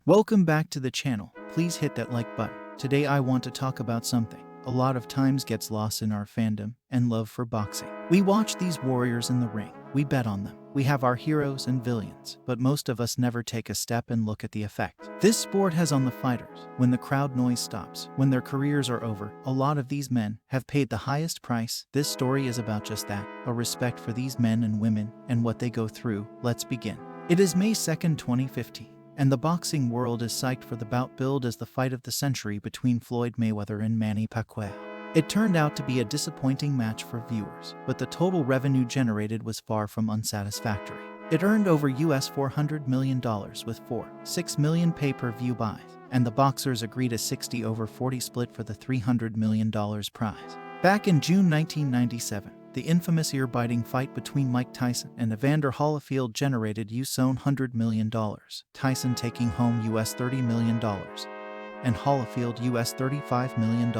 Welcome back to the channel. Please hit that like button. Today I want to talk about something a lot of times gets lost in our fandom and love for boxing. We watch these warriors in the ring. We bet on them. We have our heroes and villains, but most of us never take a step and look at the effect this sport has on the fighters. When the crowd noise stops, when their careers are over, a lot of these men have paid the highest price. This story is about just that, a respect for these men and women and what they go through. Let's begin. It is May 2nd, 2015. And the boxing world is psyched for the bout billed as the fight of the century between Floyd Mayweather and Manny Pacquiao. It turned out to be a disappointing match for viewers, but the total revenue generated was far from unsatisfactory. It earned over US $400 million with 6 million pay-per-view buys, and the boxers agreed a 60-over-40 split for the $300 million prize. Back in June 1997, the infamous ear-biting fight between Mike Tyson and Evander Holifield generated US $100 million, Tyson taking home US $30 million, and Holifield US $35 million.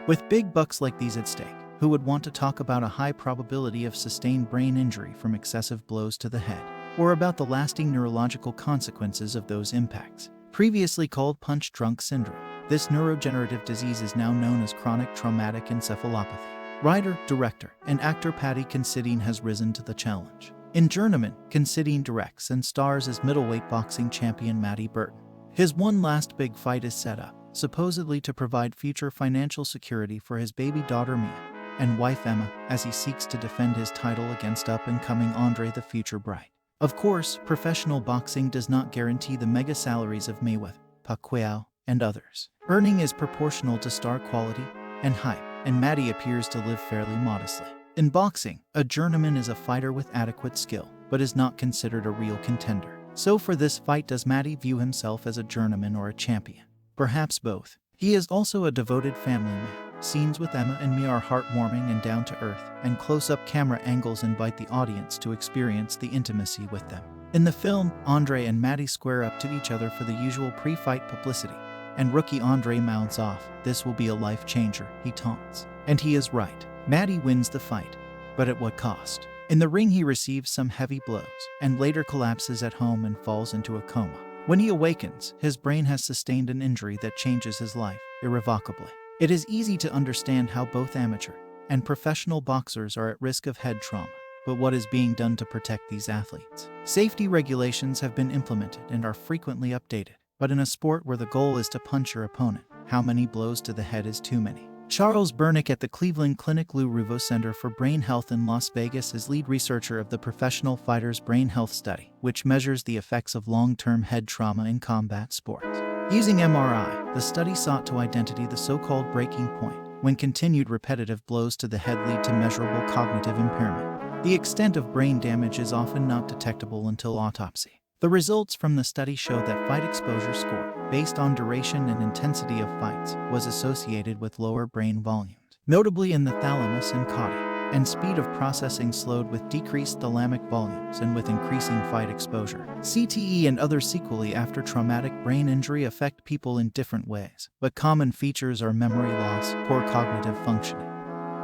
With big bucks like these at stake, who would want to talk about a high probability of sustained brain injury from excessive blows to the head, or about the lasting neurological consequences of those impacts? Previously called punch-drunk syndrome, this neurodegenerative disease is now known as chronic traumatic encephalopathy. Writer, director, and actor Paddy Considine has risen to the challenge. In Journeyman, Considine directs and stars as middleweight boxing champion Matty Burton. His one last big fight is set up, supposedly to provide future financial security for his baby daughter Mia and wife Emma, as he seeks to defend his title against up-and-coming Andre the Future Bright. Of course, professional boxing does not guarantee the mega salaries of Mayweather, Pacquiao, and others. Earning is proportional to star quality and hype, and Matty appears to live fairly modestly. In boxing, a journeyman is a fighter with adequate skill, but is not considered a real contender. So for this fight, does Matty view himself as a journeyman or a champion? Perhaps both. He is also a devoted family man. Scenes with Emma and Mia are heartwarming and down-to-earth, and close-up camera angles invite the audience to experience the intimacy with them. In the film, Andre and Matty square up to each other for the usual pre-fight publicity, and rookie Andre mouths off, "This will be a life changer," he taunts. And he is right. Matty wins the fight, but at what cost? In the ring he receives some heavy blows, and later collapses at home and falls into a coma. When he awakens, his brain has sustained an injury that changes his life irrevocably. It is easy to understand how both amateur and professional boxers are at risk of head trauma. But what is being done to protect these athletes? Safety regulations have been implemented and are frequently updated. But in a sport where the goal is to punch your opponent, how many blows to the head is too many? Charles Bernick at the Cleveland Clinic Lou Ruvo Center for Brain Health in Las Vegas is lead researcher of the Professional Fighters Brain Health Study, which measures the effects of long-term head trauma in combat sports. Using MRI, the study sought to identify the so-called breaking point, when continued repetitive blows to the head lead to measurable cognitive impairment. The extent of brain damage is often not detectable until autopsy. The results from the study show that fight exposure score, based on duration and intensity of fights, was associated with lower brain volumes, notably in the thalamus and caudate, and speed of processing slowed with decreased thalamic volumes and with increasing fight exposure. CTE and other sequelae after traumatic brain injury affect people in different ways, but common features are memory loss, poor cognitive functioning,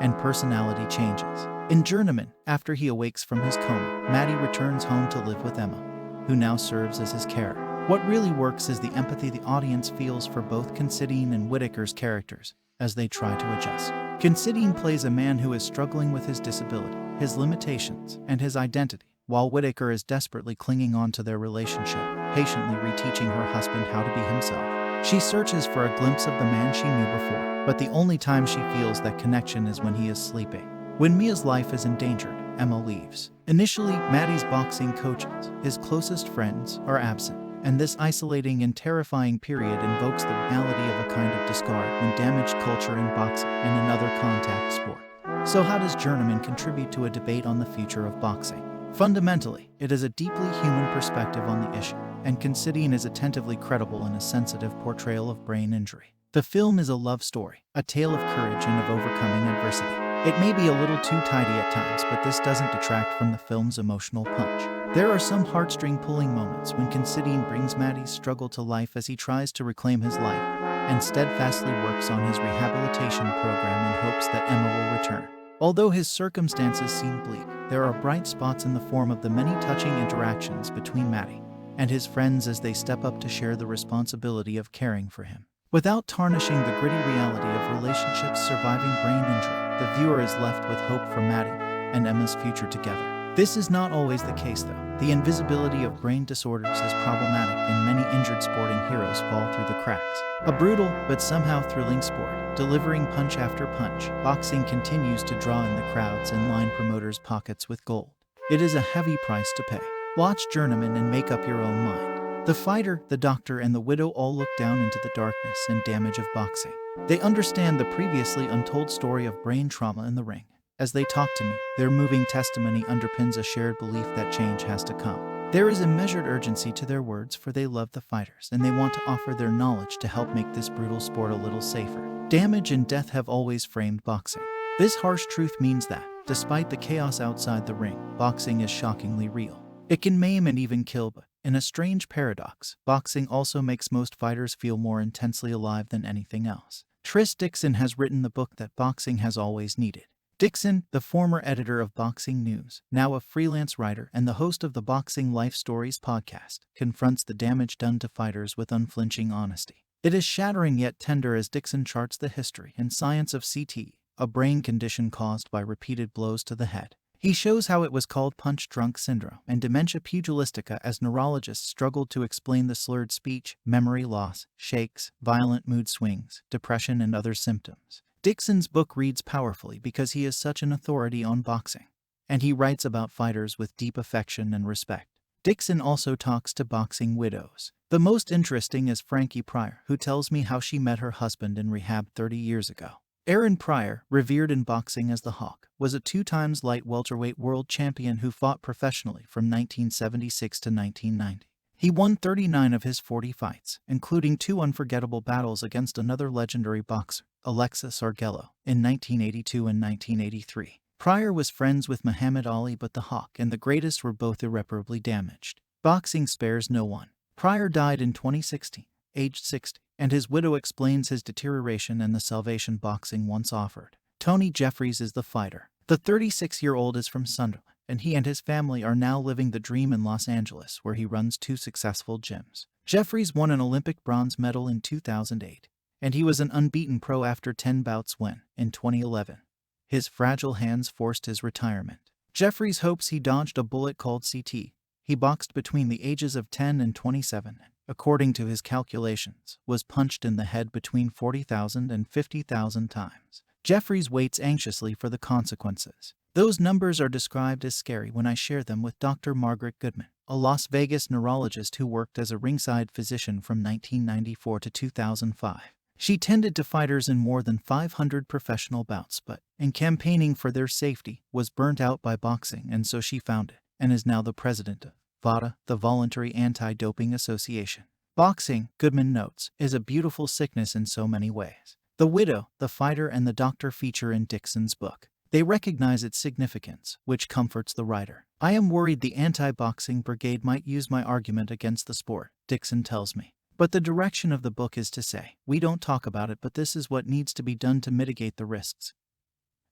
and personality changes. In Journeyman, after he awakes from his coma, Matty returns home to live with Emma, who now serves as his carer. What really works is the empathy the audience feels for both Considine and Whitaker's characters as they try to adjust. Considine plays a man who is struggling with his disability, his limitations, and his identity, while Whitaker is desperately clinging on to their relationship, patiently reteaching her husband how to be himself. She searches for a glimpse of the man she knew before, but the only time she feels that connection is when he is sleeping. When Mia's life is endangered, Emma leaves. Initially, Matty's boxing coaches, his closest friends, are absent, and this isolating and terrifying period invokes the reality of a kind of discard when damaged culture in boxing and another contact sport. So how does Journeyman contribute to a debate on the future of boxing? Fundamentally, it is a deeply human perspective on the issue, and Considine is attentively credible in a sensitive portrayal of brain injury. The film is a love story, a tale of courage and of overcoming adversity. It may be a little too tidy at times, but this doesn't detract from the film's emotional punch. There are some heartstring-pulling moments when Considine brings Matty's struggle to life as he tries to reclaim his life and steadfastly works on his rehabilitation program in hopes that Emma will return. Although his circumstances seem bleak, there are bright spots in the form of the many touching interactions between Matty and his friends as they step up to share the responsibility of caring for him. Without tarnishing the gritty reality of relationships surviving brain injury, the viewer is left with hope for Maddie and Emma's future together. This is not always the case though. The invisibility of brain disorders is problematic and many injured sporting heroes fall through the cracks. A brutal but somehow thrilling sport, delivering punch after punch, boxing continues to draw in the crowds and line promoters' pockets with gold. It is a heavy price to pay. Watch Journeyman and make up your own mind. The fighter, the doctor, and the widow all look down into the darkness and damage of boxing. They understand the previously untold story of brain trauma in the ring. As they talk to me, their moving testimony underpins a shared belief that change has to come. There is a measured urgency to their words, for they love the fighters and they want to offer their knowledge to help make this brutal sport a little safer. Damage and death have always framed boxing. This harsh truth means that, despite the chaos outside the ring, boxing is shockingly real. It can maim and even kill, but in a strange paradox, boxing also makes most fighters feel more intensely alive than anything else. Tris Dixon has written the book that boxing has always needed. Dixon, the former editor of Boxing News, now a freelance writer and the host of the Boxing Life Stories podcast, confronts the damage done to fighters with unflinching honesty. It is shattering yet tender as Dixon charts the history and science of CTE, a brain condition caused by repeated blows to the head. He shows how it was called punch-drunk syndrome and dementia pugilistica as neurologists struggled to explain the slurred speech, memory loss, shakes, violent mood swings, depression, and other symptoms. Dixon's book reads powerfully because he is such an authority on boxing, and he writes about fighters with deep affection and respect. Dixon also talks to boxing widows. The most interesting is Frankie Pryor, who tells me how she met her husband in rehab 30 years ago. Aaron Pryor, revered in boxing as the Hawk, was a 2-time light welterweight world champion who fought professionally from 1976 to 1990. He won 39 of his 40 fights, including 2 unforgettable battles against another legendary boxer, Alexis Arguello, in 1982 and 1983. Pryor was friends with Muhammad Ali, but the Hawk and the greatest were both irreparably damaged. Boxing spares no one. Pryor died in 2016, aged 60, and his widow explains his deterioration and the salvation boxing once offered. Tony Jeffries is the fighter. The 36-year-old is from Sunderland, and he and his family are now living the dream in Los Angeles, where he runs 2 successful gyms. Jeffries won an Olympic bronze medal in 2008, and he was an unbeaten pro after 10 bouts when, in 2011, his fragile hands forced his retirement. Jeffries hopes he dodged a bullet called CT. He boxed between the ages of 10 and 27, and, according to his calculations, was punched in the head between 40,000 and 50,000 times. Jeffries waits anxiously for the consequences. Those numbers are described as scary when I share them with Dr. Margaret Goodman, a Las Vegas neurologist who worked as a ringside physician from 1994 to 2005. She tended to fighters in more than 500 professional bouts, but, in campaigning for their safety, was burnt out by boxing, and so she founded, and is now the president of, VADA, the Voluntary Anti-Doping Association. Boxing, Goodman notes, is a beautiful sickness in so many ways. The widow, the fighter, and the doctor feature in Dixon's book. They recognize its significance, which comforts the writer. I am worried the anti-boxing brigade might use my argument against the sport, Dixon tells me. But the direction of the book is to say, we don't talk about it, but this is what needs to be done to mitigate the risks,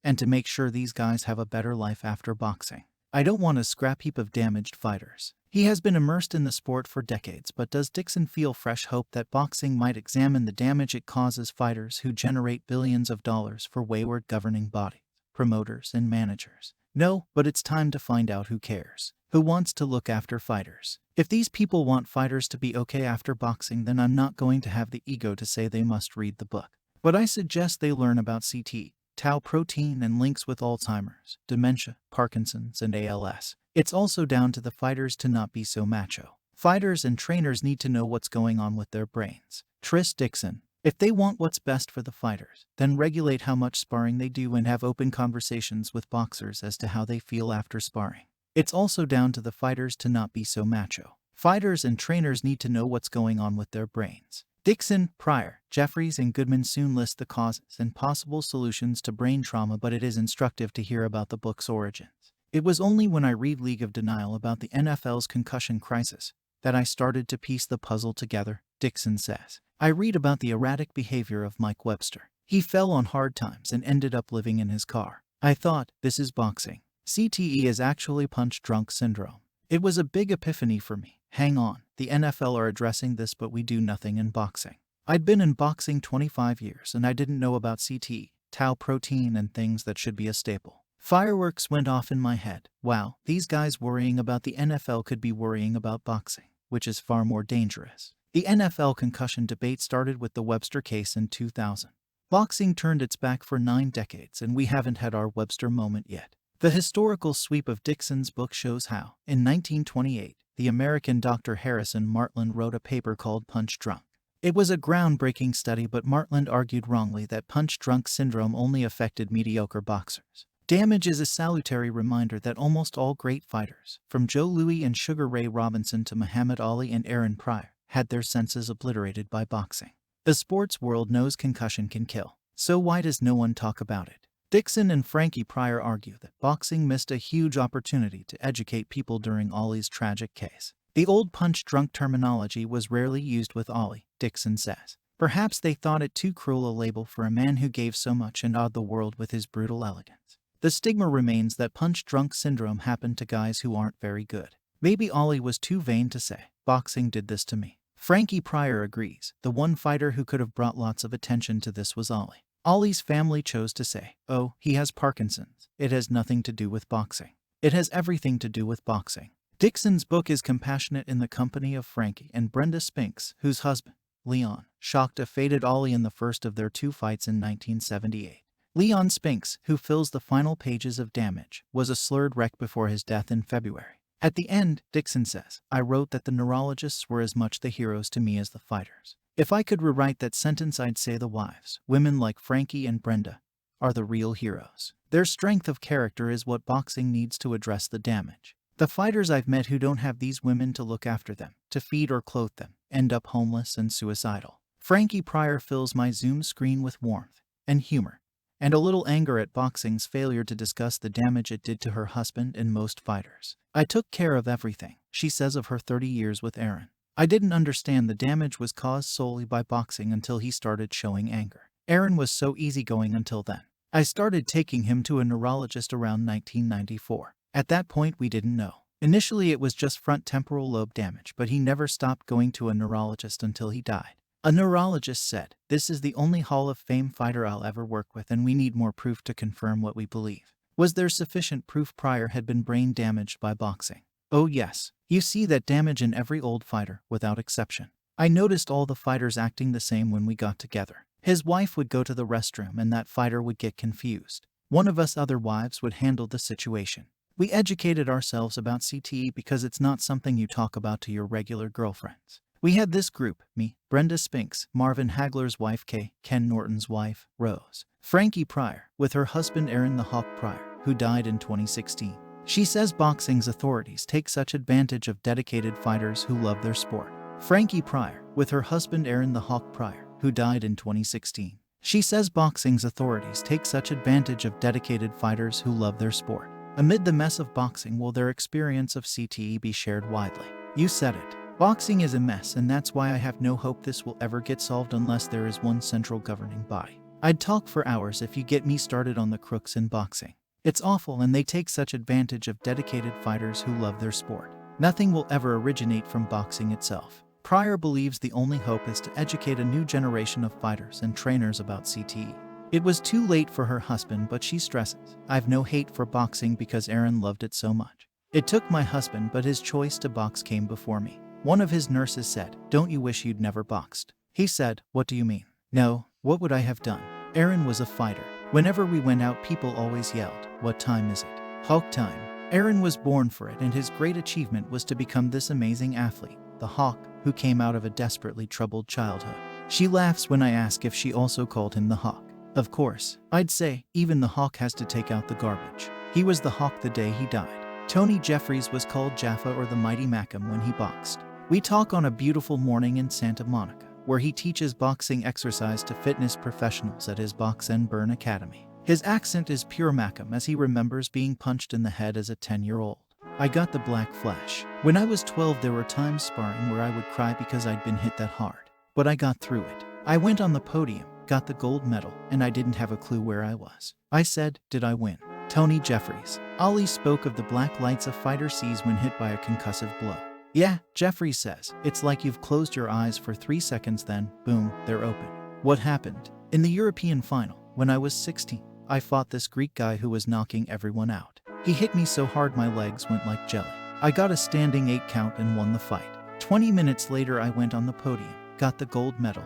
and to make sure these guys have a better life after boxing. I don't want a scrap heap of damaged fighters. He has been immersed in the sport for decades, but does Dixon feel fresh hope that boxing might examine the damage it causes fighters who generate billions of dollars for wayward governing bodies, promoters, and managers? No, but it's time to find out who cares. Who wants to look after fighters? If these people want fighters to be okay after boxing, then I'm not going to have the ego to say they must read the book. But I suggest they learn about CT, tau protein, and links with Alzheimer's, dementia, Parkinson's, and ALS. It's also down to the fighters to not be so macho. Fighters and trainers need to know what's going on with their brains. Tris Dixon. If they want what's best for the fighters, then regulate how much sparring they do and have open conversations with boxers as to how they feel after sparring. It's also down to the fighters to not be so macho. Fighters and trainers need to know what's going on with their brains. Dixon, Pryor, Jeffries, and Goodman soon list the causes and possible solutions to brain trauma, but it is instructive to hear about the book's origins. It was only when I read League of Denial about the NFL's concussion crisis that I started to piece the puzzle together, Dixon says. I read about the erratic behavior of Mike Webster. He fell on hard times and ended up living in his car. I thought, this is boxing. CTE is actually punch-drunk syndrome. It was a big epiphany for me, hang on, the NFL are addressing this but we do nothing in boxing. I'd been in boxing 25 years and I didn't know about CT, tau protein and things that should be a staple. Fireworks went off in my head. Wow, these guys worrying about the NFL could be worrying about boxing, which is far more dangerous. The NFL concussion debate started with the Webster case in 2000. Boxing turned its back for 9 decades and we haven't had our Webster moment yet. The historical sweep of Dixon's book shows how, in 1928, the American Dr. Harrison Martland wrote a paper called Punch Drunk. It was a groundbreaking study, but Martland argued wrongly that punch drunk syndrome only affected mediocre boxers. Damage is a salutary reminder that almost all great fighters, from Joe Louis and Sugar Ray Robinson to Muhammad Ali and Aaron Pryor, had their senses obliterated by boxing. The sports world knows concussion can kill, so why does no one talk about it? Dixon and Frankie Pryor argue that boxing missed a huge opportunity to educate people during Ali's tragic case. The old punch-drunk terminology was rarely used with Ali, Dixon says. Perhaps they thought it too cruel a label for a man who gave so much and awed the world with his brutal elegance. The stigma remains that punch-drunk syndrome happened to guys who aren't very good. Maybe Ali was too vain to say, "Boxing did this to me." Frankie Pryor agrees. The one fighter who could have brought lots of attention to this was Ali. Ali's family chose to say, "Oh, he has Parkinson's. It has nothing to do with boxing." It has everything to do with boxing. Dixon's book is compassionate in the company of Frankie and Brenda Spinks, whose husband, Leon, shocked a faded Ali in the first of their 2 fights in 1978. Leon Spinks, who fills the final pages of Damage, was a slurred wreck before his death in February. At the end, Dixon says, "I wrote that the neurologists were as much the heroes to me as the fighters. If I could rewrite that sentence, I'd say the wives, women like Frankie and Brenda, are the real heroes. Their strength of character is what boxing needs to address the damage. The fighters I've met who don't have these women to look after them, to feed or clothe them, end up homeless and suicidal." Frankie Pryor fills my Zoom screen with warmth and humor, and a little anger at boxing's failure to discuss the damage it did to her husband and most fighters. "I took care of everything," she says of her 30 years with Aaron. "I didn't understand the damage was caused solely by boxing until he started showing anger. Aaron was so easygoing until then. I started taking him to a neurologist around 1994. At that point we didn't know. Initially it was just front temporal lobe damage, but he never stopped going to a neurologist until he died." A neurologist said, "This is the only Hall of Fame fighter I'll ever work with and we need more proof to confirm what we believe." Was there sufficient proof Pryor had been brain damaged by boxing? Oh yes. You see that damage in every old fighter, without exception. I noticed all the fighters acting the same when we got together. His wife would go to the restroom and that fighter would get confused. One of us other wives would handle the situation. We educated ourselves about CTE because it's not something you talk about to your regular girlfriends. We had this group, me, Brenda Spinks, Marvin Hagler's wife Kay, Ken Norton's wife, Rose, Frankie Pryor, with her husband Aaron the Hawk Pryor, who died in 2016. She says boxing's authorities take such advantage of dedicated fighters who love their sport. Frankie Pryor, with her husband Aaron the Hawk Pryor, who died in 2016. She says boxing's authorities take such advantage of dedicated fighters who love their sport. Amid the mess of boxing, will their experience of CTE be shared widely? You said it. Boxing is a mess, and that's why I have no hope this will ever get solved unless there is one central governing body. I'd talk for hours if you get me started on the crooks in boxing. It's awful, and they take such advantage of dedicated fighters who love their sport. Nothing will ever originate from boxing itself. Pryor believes the only hope is to educate a new generation of fighters and trainers about CTE. It was too late for her husband, but she stresses, "I've no hate for boxing because Aaron loved it so much. It took my husband, but his choice to box came before me." One of his nurses said, "Don't you wish you'd never boxed?" He said, "What do you mean?" "No, what would I have done? Aaron was a fighter. Whenever we went out, people always yelled, 'What time is it? Hawk time.' Aaron was born for it, and his great achievement was to become this amazing athlete, the Hawk, who came out of a desperately troubled childhood." She laughs when I ask if she also called him the Hawk. Of course, I'd say, even the Hawk has to take out the garbage. He was the Hawk the day he died. Tony Jeffries was called Jaffa or the Mighty Macam when he boxed. We talk on a beautiful morning in Santa Monica, where he teaches boxing exercise to fitness professionals at his Box and Burn Academy. His accent is pure Macam as he remembers being punched in the head as a 10-year-old. "I got the black flash. When I was 12, there were times sparring where I would cry because I'd been hit that hard. But I got through it. I went on the podium, got the gold medal, and I didn't have a clue where I was. I said, 'Did I win?'" Tony Jeffries. Ali spoke of the black lights a fighter sees when hit by a concussive blow. Yeah, Jeffries says, it's like you've closed your eyes for 3 seconds then, boom, they're open. What happened? In the European final, when I was 16, I fought this Greek guy who was knocking everyone out. He hit me so hard my legs went like jelly. I got a standing 8 count and won the fight. 20 minutes later I went on the podium, got the gold medal,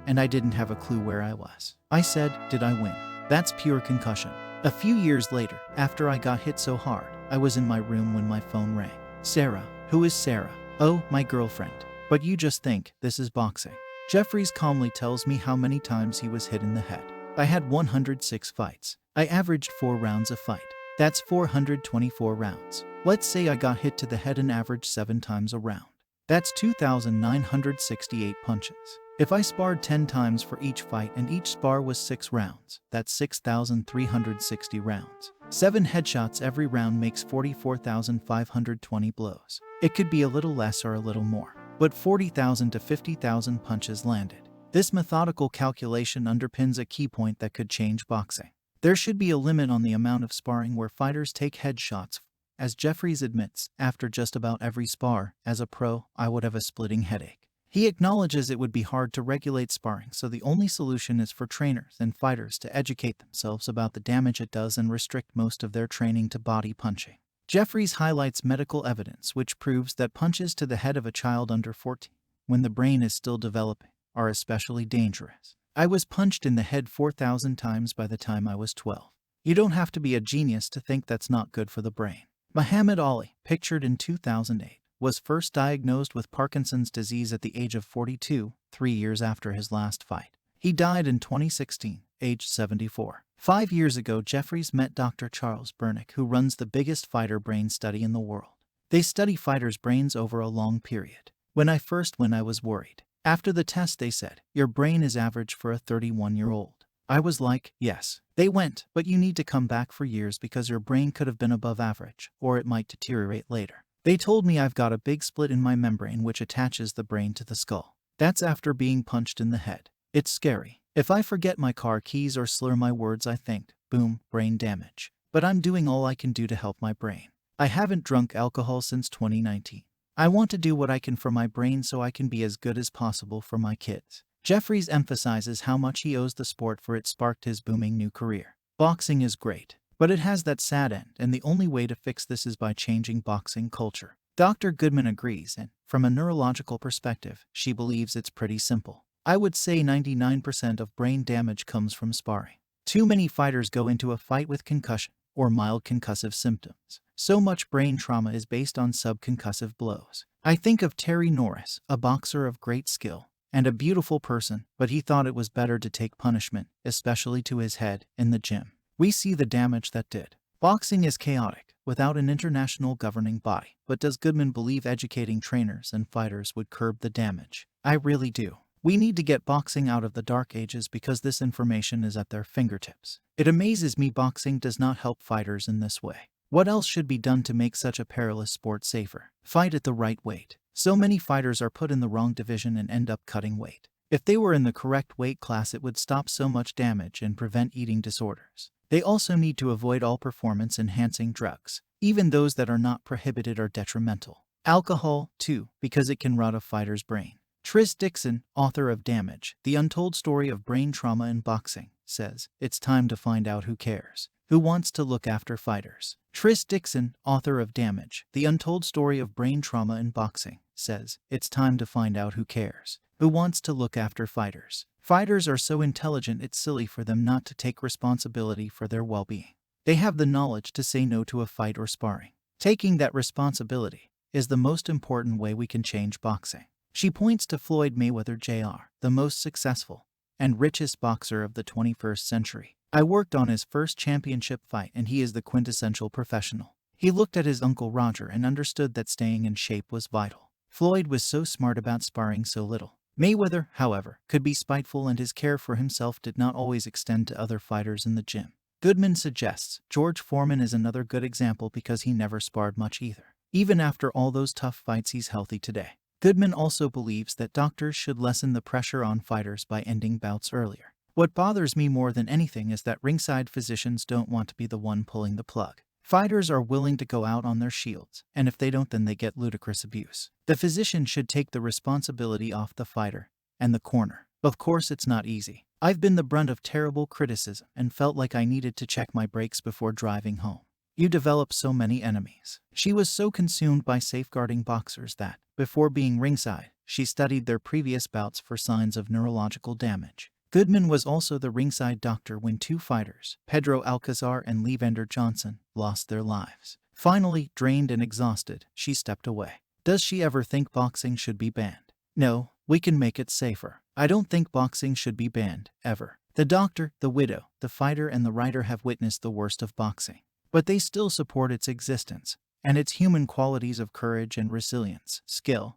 and I didn't have a clue where I was. I said, did I win? That's pure concussion. A few years later, after I got hit so hard, I was in my room when my phone rang. Sarah. Who is Sarah? Oh, my girlfriend. But you just think, this is boxing. Jeffries calmly tells me how many times he was hit in the head. I had 106 fights. I averaged 4 rounds a fight. That's 424 rounds. Let's say I got hit to the head an average 7 times a round. That's 2,968 punches. If I sparred 10 times for each fight and each spar was 6 rounds, that's 6,360 rounds. 7 headshots every round makes 44,520 blows. It could be a little less or a little more, but 40,000 to 50,000 punches landed. This methodical calculation underpins a key point that could change boxing. There should be a limit on the amount of sparring where fighters take headshots. As Jeffries admits, after just about every spar, as a pro, I would have a splitting headache. He acknowledges it would be hard to regulate sparring, so the only solution is for trainers and fighters to educate themselves about the damage it does and restrict most of their training to body punching. Jeffries highlights medical evidence which proves that punches to the head of a child under 14, when the brain is still developing, are especially dangerous. I was punched in the head 4,000 times by the time I was 12. You don't have to be a genius to think that's not good for the brain. Muhammad Ali, pictured in 2008, was first diagnosed with Parkinson's disease at the age of 42, 3 years after his last fight. He died in 2016, aged 74. 5 years ago, Jeffries met Dr. Charles Bernick, who runs the biggest fighter brain study in the world. They study fighters' brains over a long period. When I first went, I was worried. After the test, they said, your brain is average for a 31-year-old. I was like, yes. They went, but you need to come back for years because your brain could have been above average, or it might deteriorate later. They told me I've got a big split in my membrane which attaches the brain to the skull. That's after being punched in the head. It's scary. If I forget my car keys or slur my words, I think, boom, brain damage. But I'm doing all I can do to help my brain. I haven't drunk alcohol since 2019. I want to do what I can for my brain so I can be as good as possible for my kids. Jeffries emphasizes how much he owes the sport for it sparked his booming new career. Boxing is great, but it has that sad end, and the only way to fix this is by changing boxing culture. Dr. Goodman agrees, and, from a neurological perspective, she believes it's pretty simple. I would say 99% of brain damage comes from sparring. Too many fighters go into a fight with concussion, or mild concussive symptoms. So much brain trauma is based on subconcussive blows. I think of Terry Norris, a boxer of great skill, and a beautiful person, but he thought it was better to take punishment, especially to his head, in the gym. We see the damage that did. Boxing is chaotic, without an international governing body, but does Goodman believe educating trainers and fighters would curb the damage? I really do. We need to get boxing out of the dark ages because this information is at their fingertips. It amazes me boxing does not help fighters in this way. What else should be done to make such a perilous sport safer? Fight at the right weight. So many fighters are put in the wrong division and end up cutting weight. If they were in the correct weight class, it would stop so much damage and prevent eating disorders. They also need to avoid all performance-enhancing drugs. Even those that are not prohibited are detrimental. Alcohol, too, because it can rot a fighter's brain. Tris Dixon, author of Damage, The Untold Story of Brain Trauma in Boxing, says, it's time to find out who cares. Who wants to look after fighters? Tris Dixon, author of Damage, The Untold Story of Brain Trauma in Boxing, says, it's time to find out who cares. Who wants to look after fighters? Fighters are so intelligent it's silly for them not to take responsibility for their well-being. They have the knowledge to say no to a fight or sparring. Taking that responsibility is the most important way we can change boxing. She points to Floyd Mayweather Jr., the most successful and richest boxer of the 21st century. I worked on his first championship fight and he is the quintessential professional. He looked at his uncle Roger and understood that staying in shape was vital. Floyd was so smart about sparring so little. Mayweather, however, could be spiteful and his care for himself did not always extend to other fighters in the gym. Goodman suggests George Foreman is another good example because he never sparred much either. Even after all those tough fights, he's healthy today. Goodman also believes that doctors should lessen the pressure on fighters by ending bouts earlier. What bothers me more than anything is that ringside physicians don't want to be the one pulling the plug. Fighters are willing to go out on their shields, and if they don't, then they get ludicrous abuse. The physician should take the responsibility off the fighter and the corner. Of course, it's not easy. I've been the brunt of terrible criticism and felt like I needed to check my brakes before driving home. You develop so many enemies. She was so consumed by safeguarding boxers that, before being ringside, she studied their previous bouts for signs of neurological damage. Goodman was also the ringside doctor when two fighters, Pedro Alcazar and Evander Johnson, lost their lives. Finally, drained and exhausted, she stepped away. Does she ever think boxing should be banned? No, we can make it safer. I don't think boxing should be banned, ever. The doctor, the widow, the fighter, and the writer have witnessed the worst of boxing. But they still support its existence, and its human qualities of courage and resilience, skill,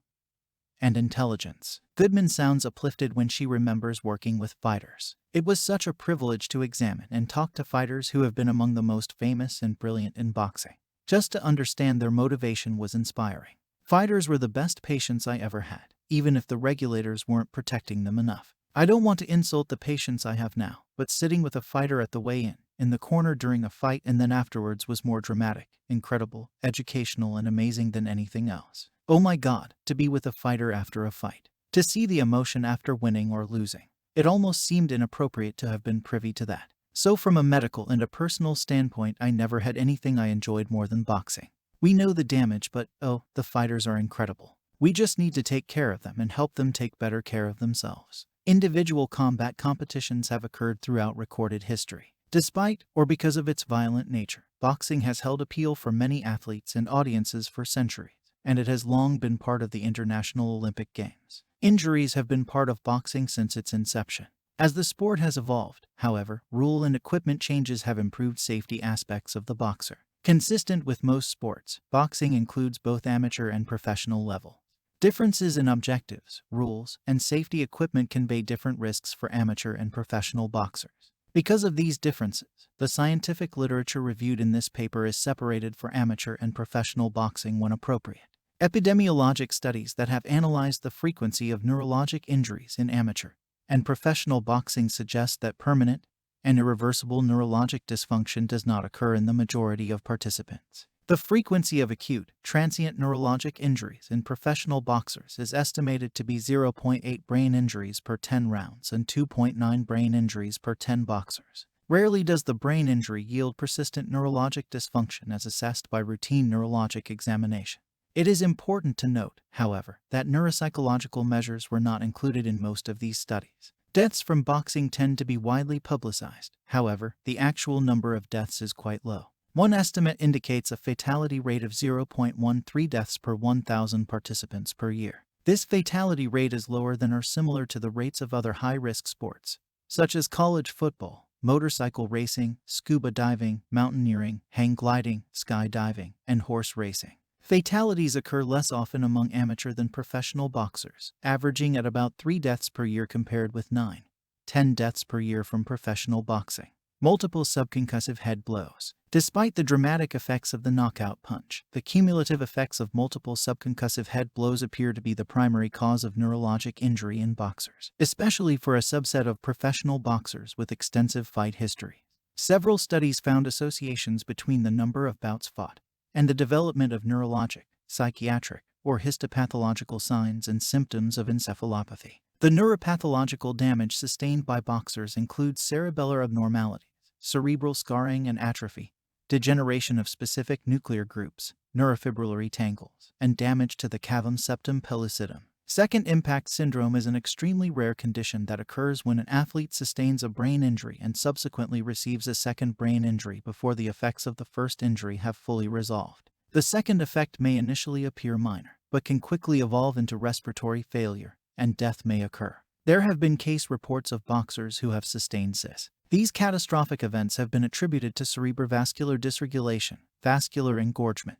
and intelligence. Goodman sounds uplifted when she remembers working with fighters. It was such a privilege to examine and talk to fighters who have been among the most famous and brilliant in boxing. Just to understand their motivation was inspiring. Fighters were the best patients I ever had, even if the regulators weren't protecting them enough. I don't want to insult the patients I have now, but sitting with a fighter at the weigh-in, in the corner during a fight and then afterwards was more dramatic, incredible, educational, and amazing than anything else. Oh my God, to be with a fighter after a fight. To see the emotion after winning or losing. It almost seemed inappropriate to have been privy to that. So from a medical and a personal standpoint, I never had anything I enjoyed more than boxing. We know the damage, but oh, the fighters are incredible. We just need to take care of them and help them take better care of themselves. Individual combat competitions have occurred throughout recorded history. Despite, or because of its violent nature, boxing has held appeal for many athletes and audiences for centuries, and it has long been part of the International Olympic Games. Injuries have been part of boxing since its inception. As the sport has evolved, however, rule and equipment changes have improved safety aspects of the boxer. Consistent with most sports, boxing includes both amateur and professional level. Differences in objectives, rules, and safety equipment convey different risks for amateur and professional boxers. Because of these differences, the scientific literature reviewed in this paper is separated for amateur and professional boxing when appropriate. Epidemiologic studies that have analyzed the frequency of neurologic injuries in amateur and professional boxing suggest that permanent and irreversible neurologic dysfunction does not occur in the majority of participants. The frequency of acute, transient neurologic injuries in professional boxers is estimated to be 0.8 brain injuries per 10 rounds and 2.9 brain injuries per 10 boxers. Rarely does the brain injury yield persistent neurologic dysfunction as assessed by routine neurologic examination. It is important to note, however, that neuropsychological measures were not included in most of these studies. Deaths from boxing tend to be widely publicized. However, the actual number of deaths is quite low. One estimate indicates a fatality rate of 0.13 deaths per 1,000 participants per year. This fatality rate is lower than or similar to the rates of other high-risk sports, such as college football, motorcycle racing, scuba diving, mountaineering, hang gliding, skydiving, and horse racing. Fatalities occur less often among amateur than professional boxers, averaging at about 3 deaths per year compared with 9-10 deaths per year from professional boxing. Multiple subconcussive head blows. Despite the dramatic effects of the knockout punch, the cumulative effects of multiple subconcussive head blows appear to be the primary cause of neurologic injury in boxers, especially for a subset of professional boxers with extensive fight history. Several studies found associations between the number of bouts fought and the development of neurologic, psychiatric, or histopathological signs and symptoms of encephalopathy. The neuropathological damage sustained by boxers includes cerebellar abnormalities, cerebral scarring and atrophy, degeneration of specific nuclear groups, neurofibrillary tangles, and damage to the cavum septum pellucidum. Second impact syndrome is an extremely rare condition that occurs when an athlete sustains a brain injury and subsequently receives a second brain injury before the effects of the first injury have fully resolved. The second effect may initially appear minor, but can quickly evolve into respiratory failure, and death may occur. There have been case reports of boxers who have sustained CIS. These catastrophic events have been attributed to cerebrovascular dysregulation, vascular engorgement,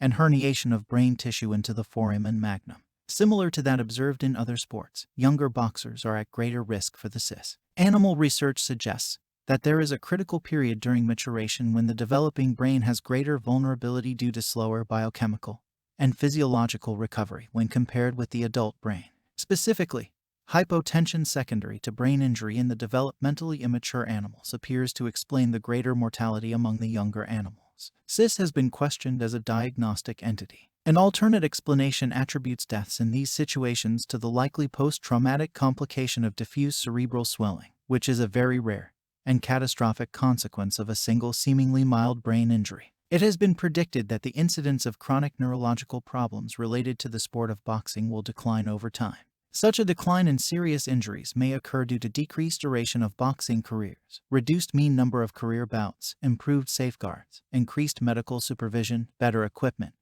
and herniation of brain tissue into the foramen magnum. Similar to that observed in other sports, younger boxers are at greater risk for the CIS. Animal research suggests that there is a critical period during maturation when the developing brain has greater vulnerability due to slower biochemical and physiological recovery when compared with the adult brain. Specifically, hypotension secondary to brain injury in the developmentally immature animals appears to explain the greater mortality among the younger animals. blows. CIS has been questioned as a diagnostic entity. An alternate explanation attributes deaths in these situations to the likely post-traumatic complication of diffuse cerebral swelling, which is a very rare and catastrophic consequence of a single seemingly mild brain injury. It has been predicted that the incidence of chronic neurological problems related to the sport of boxing will decline over time. Such a decline in serious injuries may occur due to decreased duration of boxing careers, reduced mean number of career bouts, improved safeguards, increased medical supervision, better equipment,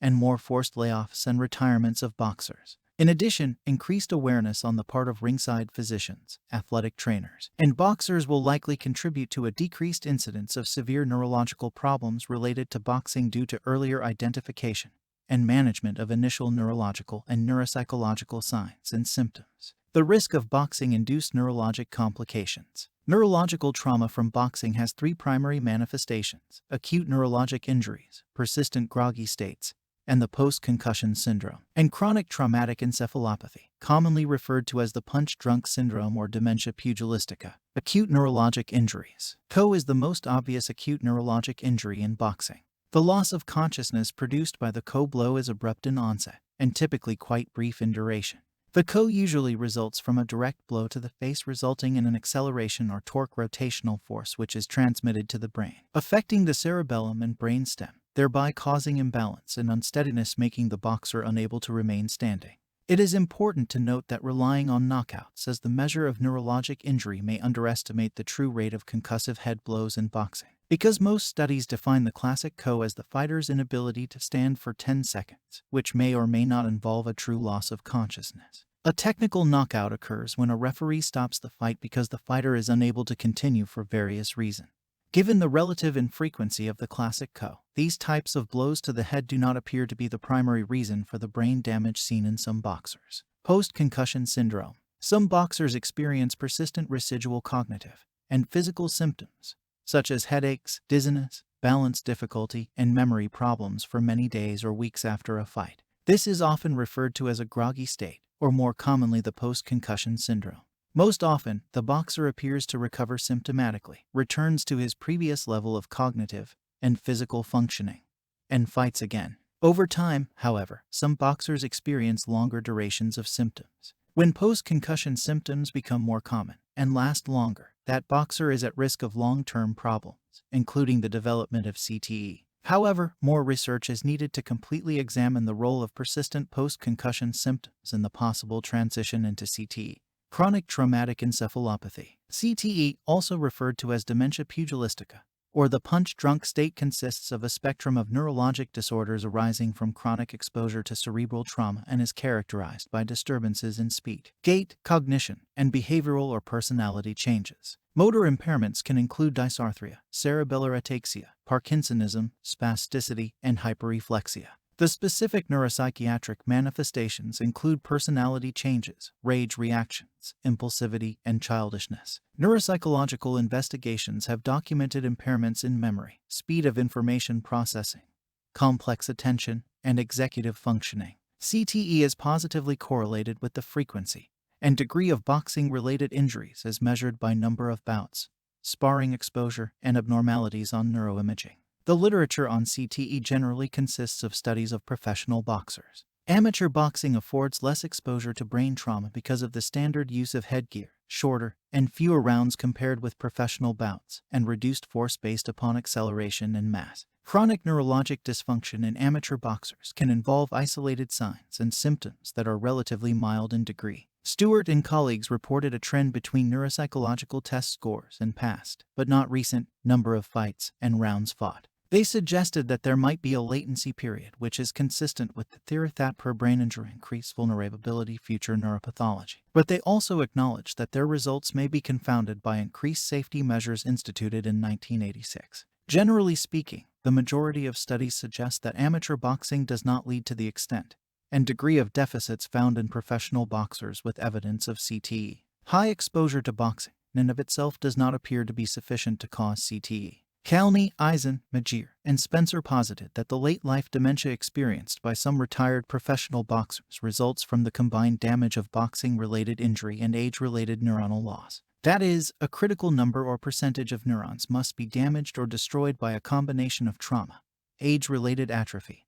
and more forced layoffs and retirements of boxers. In addition, increased awareness on the part of ringside physicians, athletic trainers, and boxers will likely contribute to a decreased incidence of severe neurological problems related to boxing due to earlier identification and management of initial neurological and neuropsychological signs and symptoms. The risk of boxing-induced neurologic complications. Neurological trauma from boxing has three primary manifestations: acute neurologic injuries, persistent groggy states, and the post-concussion syndrome, and chronic traumatic encephalopathy, commonly referred to as the punch-drunk syndrome or dementia pugilistica. Acute neurologic injuries. COE is the most obvious acute neurologic injury in boxing. The loss of consciousness produced by the COE blow is abrupt in onset, and typically quite brief in duration. The COE usually results from a direct blow to the face, resulting in an acceleration or torque rotational force which is transmitted to the brain, affecting the cerebellum and brain stem, thereby causing imbalance and unsteadiness, making the boxer unable to remain standing. It is important to note that relying on knockouts as the measure of neurologic injury may underestimate the true rate of concussive head blows in boxing, because most studies define the classic COE as the fighter's inability to stand for 10 seconds, which may or may not involve a true loss of consciousness. A technical knockout occurs when a referee stops the fight because the fighter is unable to continue for various reasons. Given the relative infrequency of the classic COE, these types of blows to the head do not appear to be the primary reason for the brain damage seen in some boxers. Post-concussion syndrome. Some boxers experience persistent residual cognitive and physical symptoms, such as headaches, dizziness, balance difficulty, and memory problems for many days or weeks after a fight. This is often referred to as a groggy state, or more commonly the post-concussion syndrome. Most often, the boxer appears to recover symptomatically, returns to his previous level of cognitive and physical functioning, and fights again. Over time, however, some boxers experience longer durations of symptoms. When post-concussion symptoms become more common and last longer, that boxer is at risk of long-term problems, including the development of CTE. However, more research is needed to completely examine the role of persistent post-concussion symptoms in the possible transition into CTE. Chronic traumatic encephalopathy. CTE, also referred to as dementia pugilistica, or the punch-drunk state, consists of a spectrum of neurologic disorders arising from chronic exposure to cerebral trauma and is characterized by disturbances in speech, gait, cognition, and behavioral or personality changes. Motor impairments can include dysarthria, cerebellar ataxia, Parkinsonism, spasticity, and hyperreflexia. The specific neuropsychiatric manifestations include personality changes, rage reactions, impulsivity, and childishness. Neuropsychological investigations have documented impairments in memory, speed of information processing, complex attention, and executive functioning. CTE is positively correlated with the frequency and degree of boxing-related injuries as measured by number of bouts, sparring exposure, and abnormalities on neuroimaging. The literature on CTE generally consists of studies of professional boxers. Amateur boxing affords less exposure to brain trauma because of the standard use of headgear, shorter and fewer rounds compared with professional bouts, and reduced force based upon acceleration and mass. Chronic neurologic dysfunction in amateur boxers can involve isolated signs and symptoms that are relatively mild in degree. Stewart and colleagues reported a trend between neuropsychological test scores and past, but not recent, number of fights and rounds fought. They suggested that there might be a latency period which is consistent with the theory that per brain injury increased vulnerability future neuropathology. But they also acknowledged that their results may be confounded by increased safety measures instituted in 1986. Generally speaking, the majority of studies suggest that amateur boxing does not lead to the extent and degree of deficits found in professional boxers with evidence of CTE. High exposure to boxing in and of itself does not appear to be sufficient to cause CTE. Calney, Eisen, Magier, and Spencer posited that the late-life dementia experienced by some retired professional boxers results from the combined damage of boxing-related injury and age-related neuronal loss. That is, a critical number or percentage of neurons must be damaged or destroyed by a combination of trauma, age-related atrophy,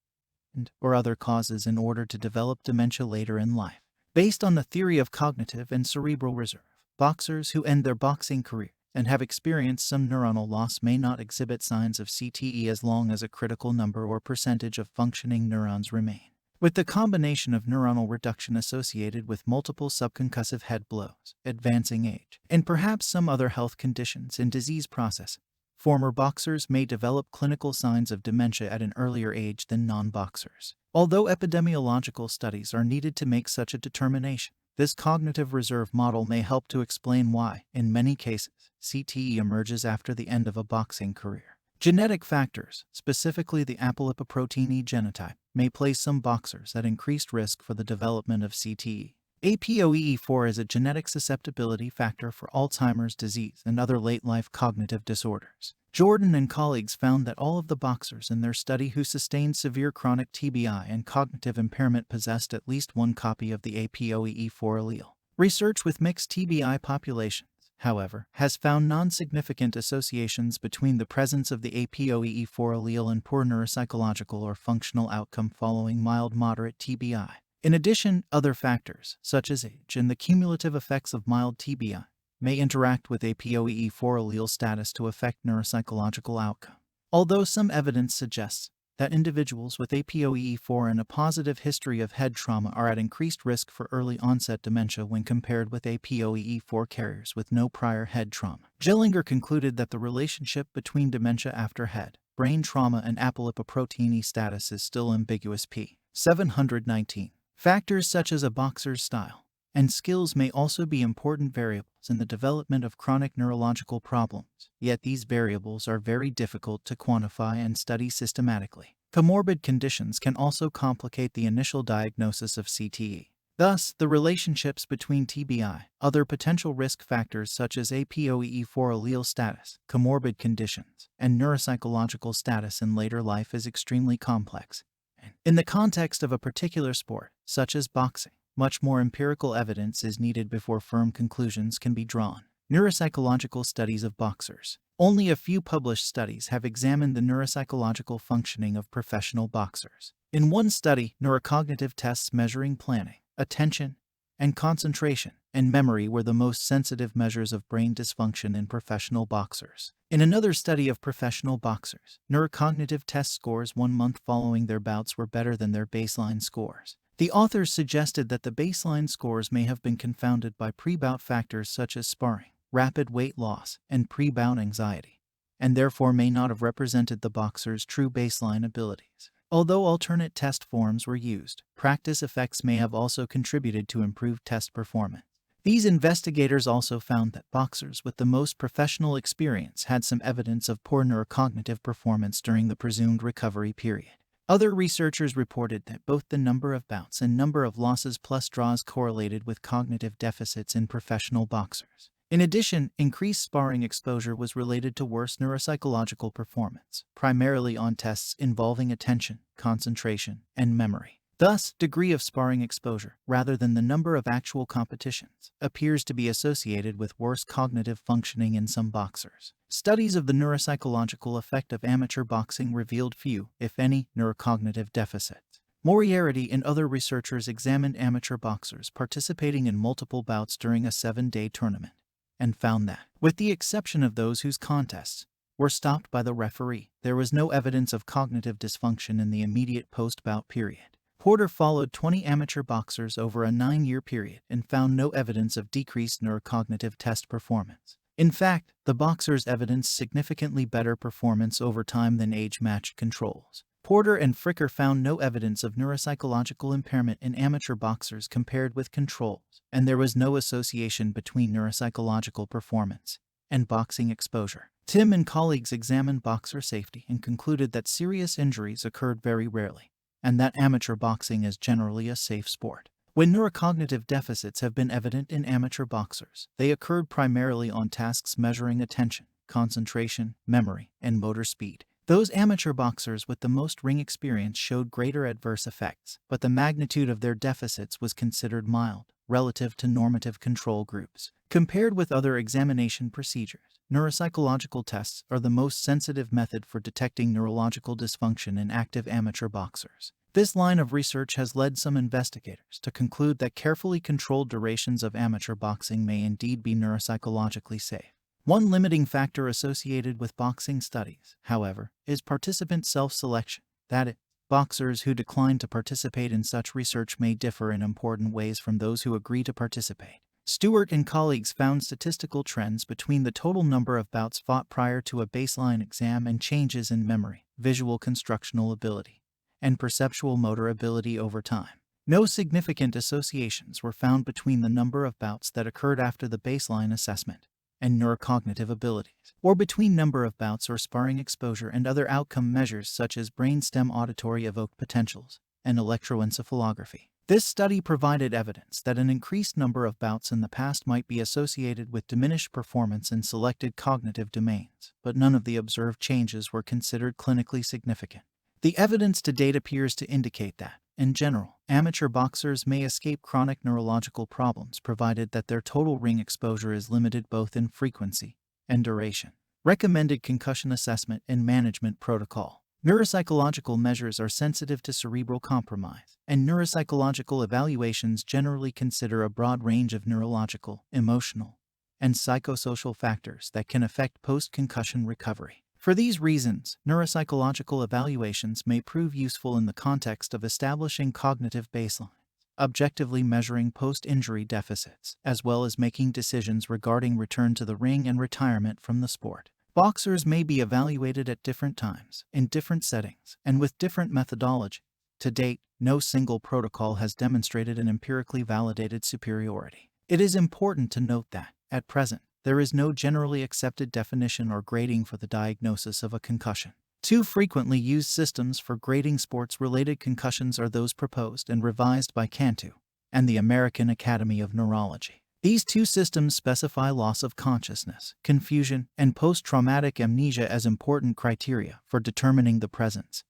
or other causes in order to develop dementia later in life. Based on the theory of cognitive and cerebral reserve, boxers who end their boxing career and have experienced some neuronal loss may not exhibit signs of CTE as long as a critical number or percentage of functioning neurons remain. With the combination of neuronal reduction associated with multiple subconcussive head blows, advancing age, and perhaps some other health conditions in disease process, former boxers may develop clinical signs of dementia at an earlier age than non-boxers. Although epidemiological studies are needed to make such a determination, this cognitive reserve model may help to explain why, in many cases, CTE emerges after the end of a boxing career. Genetic factors, specifically the apolipoprotein E genotype, may place some boxers at increased risk for the development of CTE. APOE4 is a genetic susceptibility factor for Alzheimer's disease and other late-life cognitive disorders. Jordan and colleagues found that all of the boxers in their study who sustained severe chronic TBI and cognitive impairment possessed at least one copy of the APOE4 allele. Research with mixed TBI populations, however, has found non-significant associations between the presence of the APOE4 allele and poor neuropsychological or functional outcome following mild-moderate TBI. In addition, other factors, such as age and the cumulative effects of mild TBI, may interact with APOE4 allele status to affect neuropsychological outcome. Although some evidence suggests that individuals with APOE4 and a positive history of head trauma are at increased risk for early-onset dementia when compared with APOE4 carriers with no prior head trauma. Gellinger concluded that the relationship between dementia after head, brain trauma and apolipoprotein E status is still ambiguous. p. 719. Factors such as a boxer's style and skills may also be important variables in the development of chronic neurological problems, yet these variables are very difficult to quantify and study systematically. Comorbid conditions can also complicate the initial diagnosis of CTE. Thus, the relationships between TBI, other potential risk factors such as APOE4 allele status, comorbid conditions, and neuropsychological status in later life is extremely complex. In the context of a particular sport, such as boxing, much more empirical evidence is needed before firm conclusions can be drawn. Neuropsychological studies of boxers. Only a few published studies have examined the neuropsychological functioning of professional boxers. In one study, neurocognitive tests measuring planning, attention, and concentration and memory were the most sensitive measures of brain dysfunction in professional boxers. In another study of professional boxers, neurocognitive test scores 1 month following their bouts were better than their baseline scores. The authors suggested that the baseline scores may have been confounded by pre-bout factors such as sparring, rapid weight loss, and pre-bout anxiety, and therefore may not have represented the boxer's true baseline abilities. Although alternate test forms were used, practice effects may have also contributed to improved test performance. These investigators also found that boxers with the most professional experience had some evidence of poor neurocognitive performance during the presumed recovery period. Other researchers reported that both the number of bouts and number of losses plus draws correlated with cognitive deficits in professional boxers. In addition, increased sparring exposure was related to worse neuropsychological performance, primarily on tests involving attention, concentration, and memory. Thus, degree of sparring exposure, rather than the number of actual competitions, appears to be associated with worse cognitive functioning in some boxers. Studies of the neuropsychological effect of amateur boxing revealed few, if any, neurocognitive deficits. Moriarty and other researchers examined amateur boxers participating in multiple bouts during a 7-day tournament, and found that, with the exception of those whose contests were stopped by the referee, there was no evidence of cognitive dysfunction in the immediate post-bout period. Porter followed 20 amateur boxers over a 9-year period and found no evidence of decreased neurocognitive test performance. In fact, the boxers evidenced significantly better performance over time than age-matched controls. Porter and Fricker found no evidence of neuropsychological impairment in amateur boxers compared with controls, and there was no association between neuropsychological performance and boxing exposure. Tim and colleagues examined boxer safety and concluded that serious injuries occurred very rarely, and that amateur boxing is generally a safe sport. When neurocognitive deficits have been evident in amateur boxers, they occurred primarily on tasks measuring attention, concentration, memory, and motor speed. Those amateur boxers with the most ring experience showed greater adverse effects, but the magnitude of their deficits was considered mild. relative to normative control groups. Compared with other examination procedures, neuropsychological tests are the most sensitive method for detecting neurological dysfunction in active amateur boxers. This line of research has led some investigators to conclude that carefully controlled durations of amateur boxing may indeed be neuropsychologically safe. One limiting factor associated with boxing studies, however, is participant self-selection. That is, boxers who decline to participate in such research may differ in important ways from those who agree to participate. Stewart and colleagues found statistical trends between the total number of bouts fought prior to a baseline exam and changes in memory, visual constructional ability, and perceptual motor ability over time. No significant associations were found between the number of bouts that occurred after the baseline assessment and neurocognitive abilities, or between number of bouts or sparring exposure and other outcome measures such as brainstem auditory evoked potentials and electroencephalography. This study provided evidence that an increased number of bouts in the past might be associated with diminished performance in selected cognitive domains, but none of the observed changes were considered clinically significant. The evidence to date appears to indicate that, in general, amateur boxers may escape chronic neurological problems provided that their total ring exposure is limited both in frequency and duration. Recommended concussion assessment and management protocol. Neuropsychological measures are sensitive to cerebral compromise, and neuropsychological evaluations generally consider a broad range of neurological, emotional, and psychosocial factors that can affect post-concussion recovery. For these reasons, neuropsychological evaluations may prove useful in the context of establishing cognitive baselines, objectively measuring post-injury deficits, as well as making decisions regarding return to the ring and retirement from the sport. Boxers may be evaluated at different times, in different settings, and with different methodology. To date, no single protocol has demonstrated an empirically validated superiority. It is important to note that, at present, there is no generally accepted definition or grading for the diagnosis of a concussion. Two frequently used systems for grading sports-related concussions are those proposed and revised by Cantu and the American Academy of Neurology. These two systems specify loss of consciousness, confusion, and post-traumatic amnesia as important criteria for determining the presence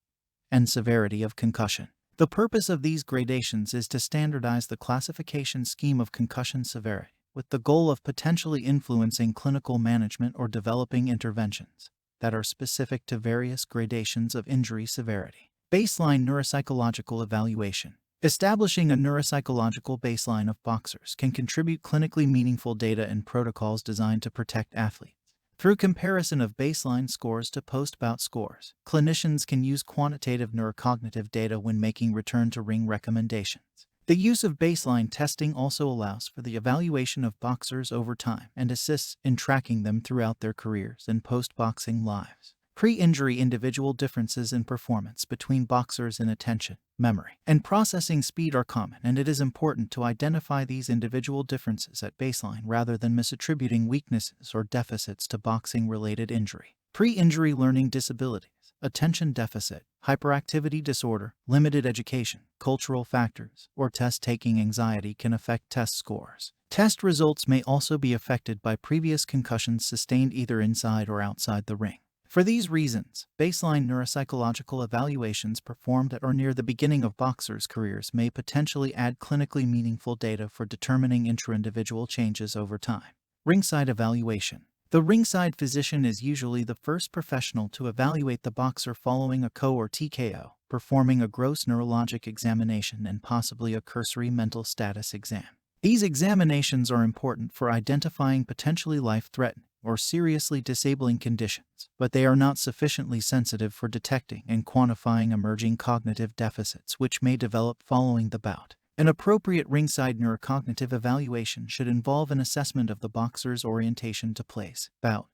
and severity of concussion. The purpose of these gradations is to standardize the classification scheme of concussion severity, with the goal of potentially influencing clinical management or developing interventions that are specific to various gradations of injury severity. Baseline neuropsychological evaluation. Establishing a neuropsychological baseline of boxers can contribute clinically meaningful data and protocols designed to protect athletes. Through comparison of baseline scores to post-bout scores, clinicians can use quantitative neurocognitive data when making return-to-ring recommendations. The use of baseline testing also allows for the evaluation of boxers over time and assists in tracking them throughout their careers and post-boxing lives. Pre-injury individual differences in performance between boxers in attention, memory, and processing speed are common, and it is important to identify these individual differences at baseline rather than misattributing weaknesses or deficits to boxing-related injury. Pre-injury learning disabilities, attention deficit, hyperactivity disorder, limited education, cultural factors, or test-taking anxiety can affect test scores. Test results may also be affected by previous concussions sustained either inside or outside the ring. For these reasons, baseline neuropsychological evaluations performed at or near the beginning of boxers' careers may potentially add clinically meaningful data for determining intra-individual changes over time. Ringside evaluation. The ringside physician is usually the first professional to evaluate the boxer following a KO or TKO, performing a gross neurologic examination and possibly a cursory mental status exam. These examinations are important for identifying potentially life-threatening or seriously disabling conditions, but they are not sufficiently sensitive for detecting and quantifying emerging cognitive deficits which may develop following the bout. An appropriate ringside neurocognitive evaluation should involve an assessment of the boxer's orientation to place, bout,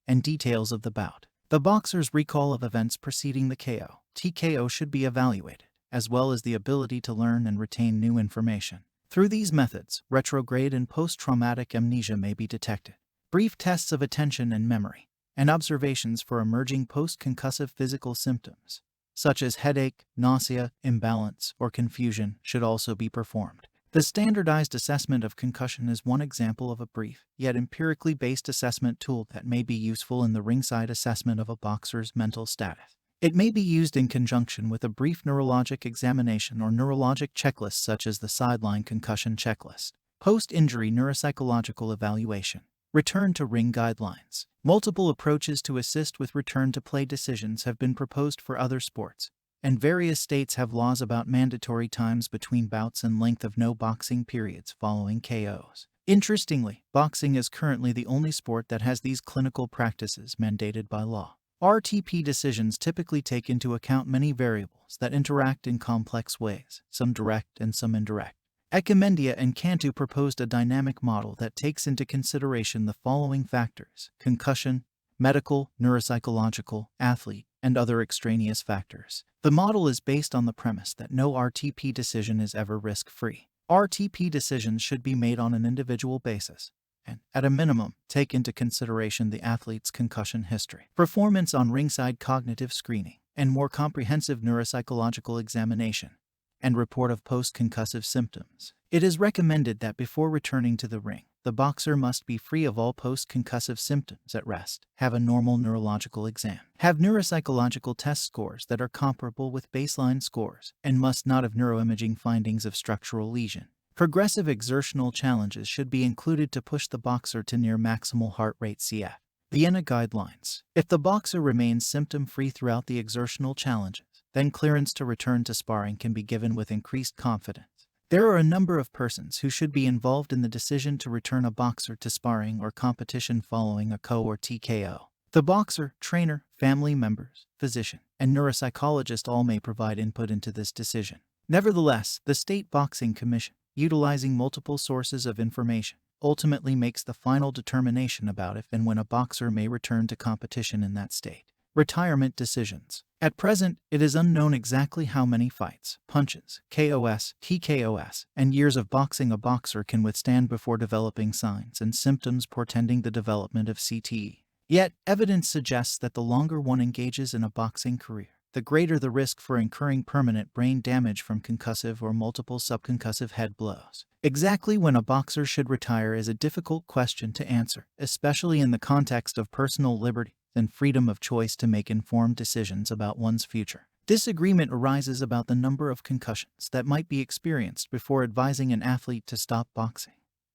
and details of the bout. The boxer's recall of events preceding the KO, TKO should be evaluated, as well as the ability to learn and retain new information. Through these methods, retrograde and post-traumatic amnesia may be detected. Brief tests of attention and memory, and observations for emerging post-concussive physical symptoms, such as headache, nausea, imbalance, or confusion, should also be performed. The standardized assessment of concussion is one example of a brief, yet empirically based assessment tool that may be useful in the ringside assessment of a boxer's mental status. It may be used in conjunction with a brief neurologic examination or neurologic checklist such as the sideline concussion checklist. Post-injury neuropsychological evaluation. Return to ring guidelines. Multiple approaches to assist with return to play decisions have been proposed for other sports, and various states have laws about mandatory times between bouts and length of no boxing periods following KOs. Interestingly, boxing is currently the only sport that has these clinical practices mandated by law. RTP decisions typically take into account many variables that interact in complex ways, some direct and some indirect. Echemendia and Cantu proposed a dynamic model that takes into consideration the following factors: concussion, medical, neuropsychological, athlete, and other extraneous factors. The model is based on the premise that no RTP decision is ever risk-free. RTP decisions should be made on an individual basis and, at a minimum, take into consideration the athlete's concussion history, performance on ringside cognitive screening, and more comprehensive neuropsychological examination, and report of post-concussive symptoms. It is recommended that before returning to the ring, the boxer must be free of all post-concussive symptoms at rest, have a normal neurological exam, have neuropsychological test scores that are comparable with baseline scores, and must not have neuroimaging findings of structural lesion. Progressive exertional challenges should be included to push the boxer to near maximal heart rate CF. Vienna guidelines. If the boxer remains symptom-free throughout the exertional challenges, then clearance to return to sparring can be given with increased confidence. There are a number of persons who should be involved in the decision to return a boxer to sparring or competition following a KO or TKO. The boxer, trainer, family members, physician, and neuropsychologist all may provide input into this decision. Nevertheless, the State Boxing Commission, utilizing multiple sources of information, ultimately makes the final determination about if and when a boxer may return to competition in that state. Retirement decisions. At present, it is unknown exactly how many fights, punches, KOS, TKOS, and years of boxing a boxer can withstand before developing signs and symptoms portending the development of CTE. Yet, evidence suggests that the longer one engages in a boxing career, the greater the risk for incurring permanent brain damage from concussive or multiple subconcussive head blows. Exactly when a boxer should retire is a difficult question to answer, especially in the context of personal liberty and freedom of choice to make informed decisions about one's future. Disagreement arises about the number of concussions that might be experienced before advising an athlete to stop boxing.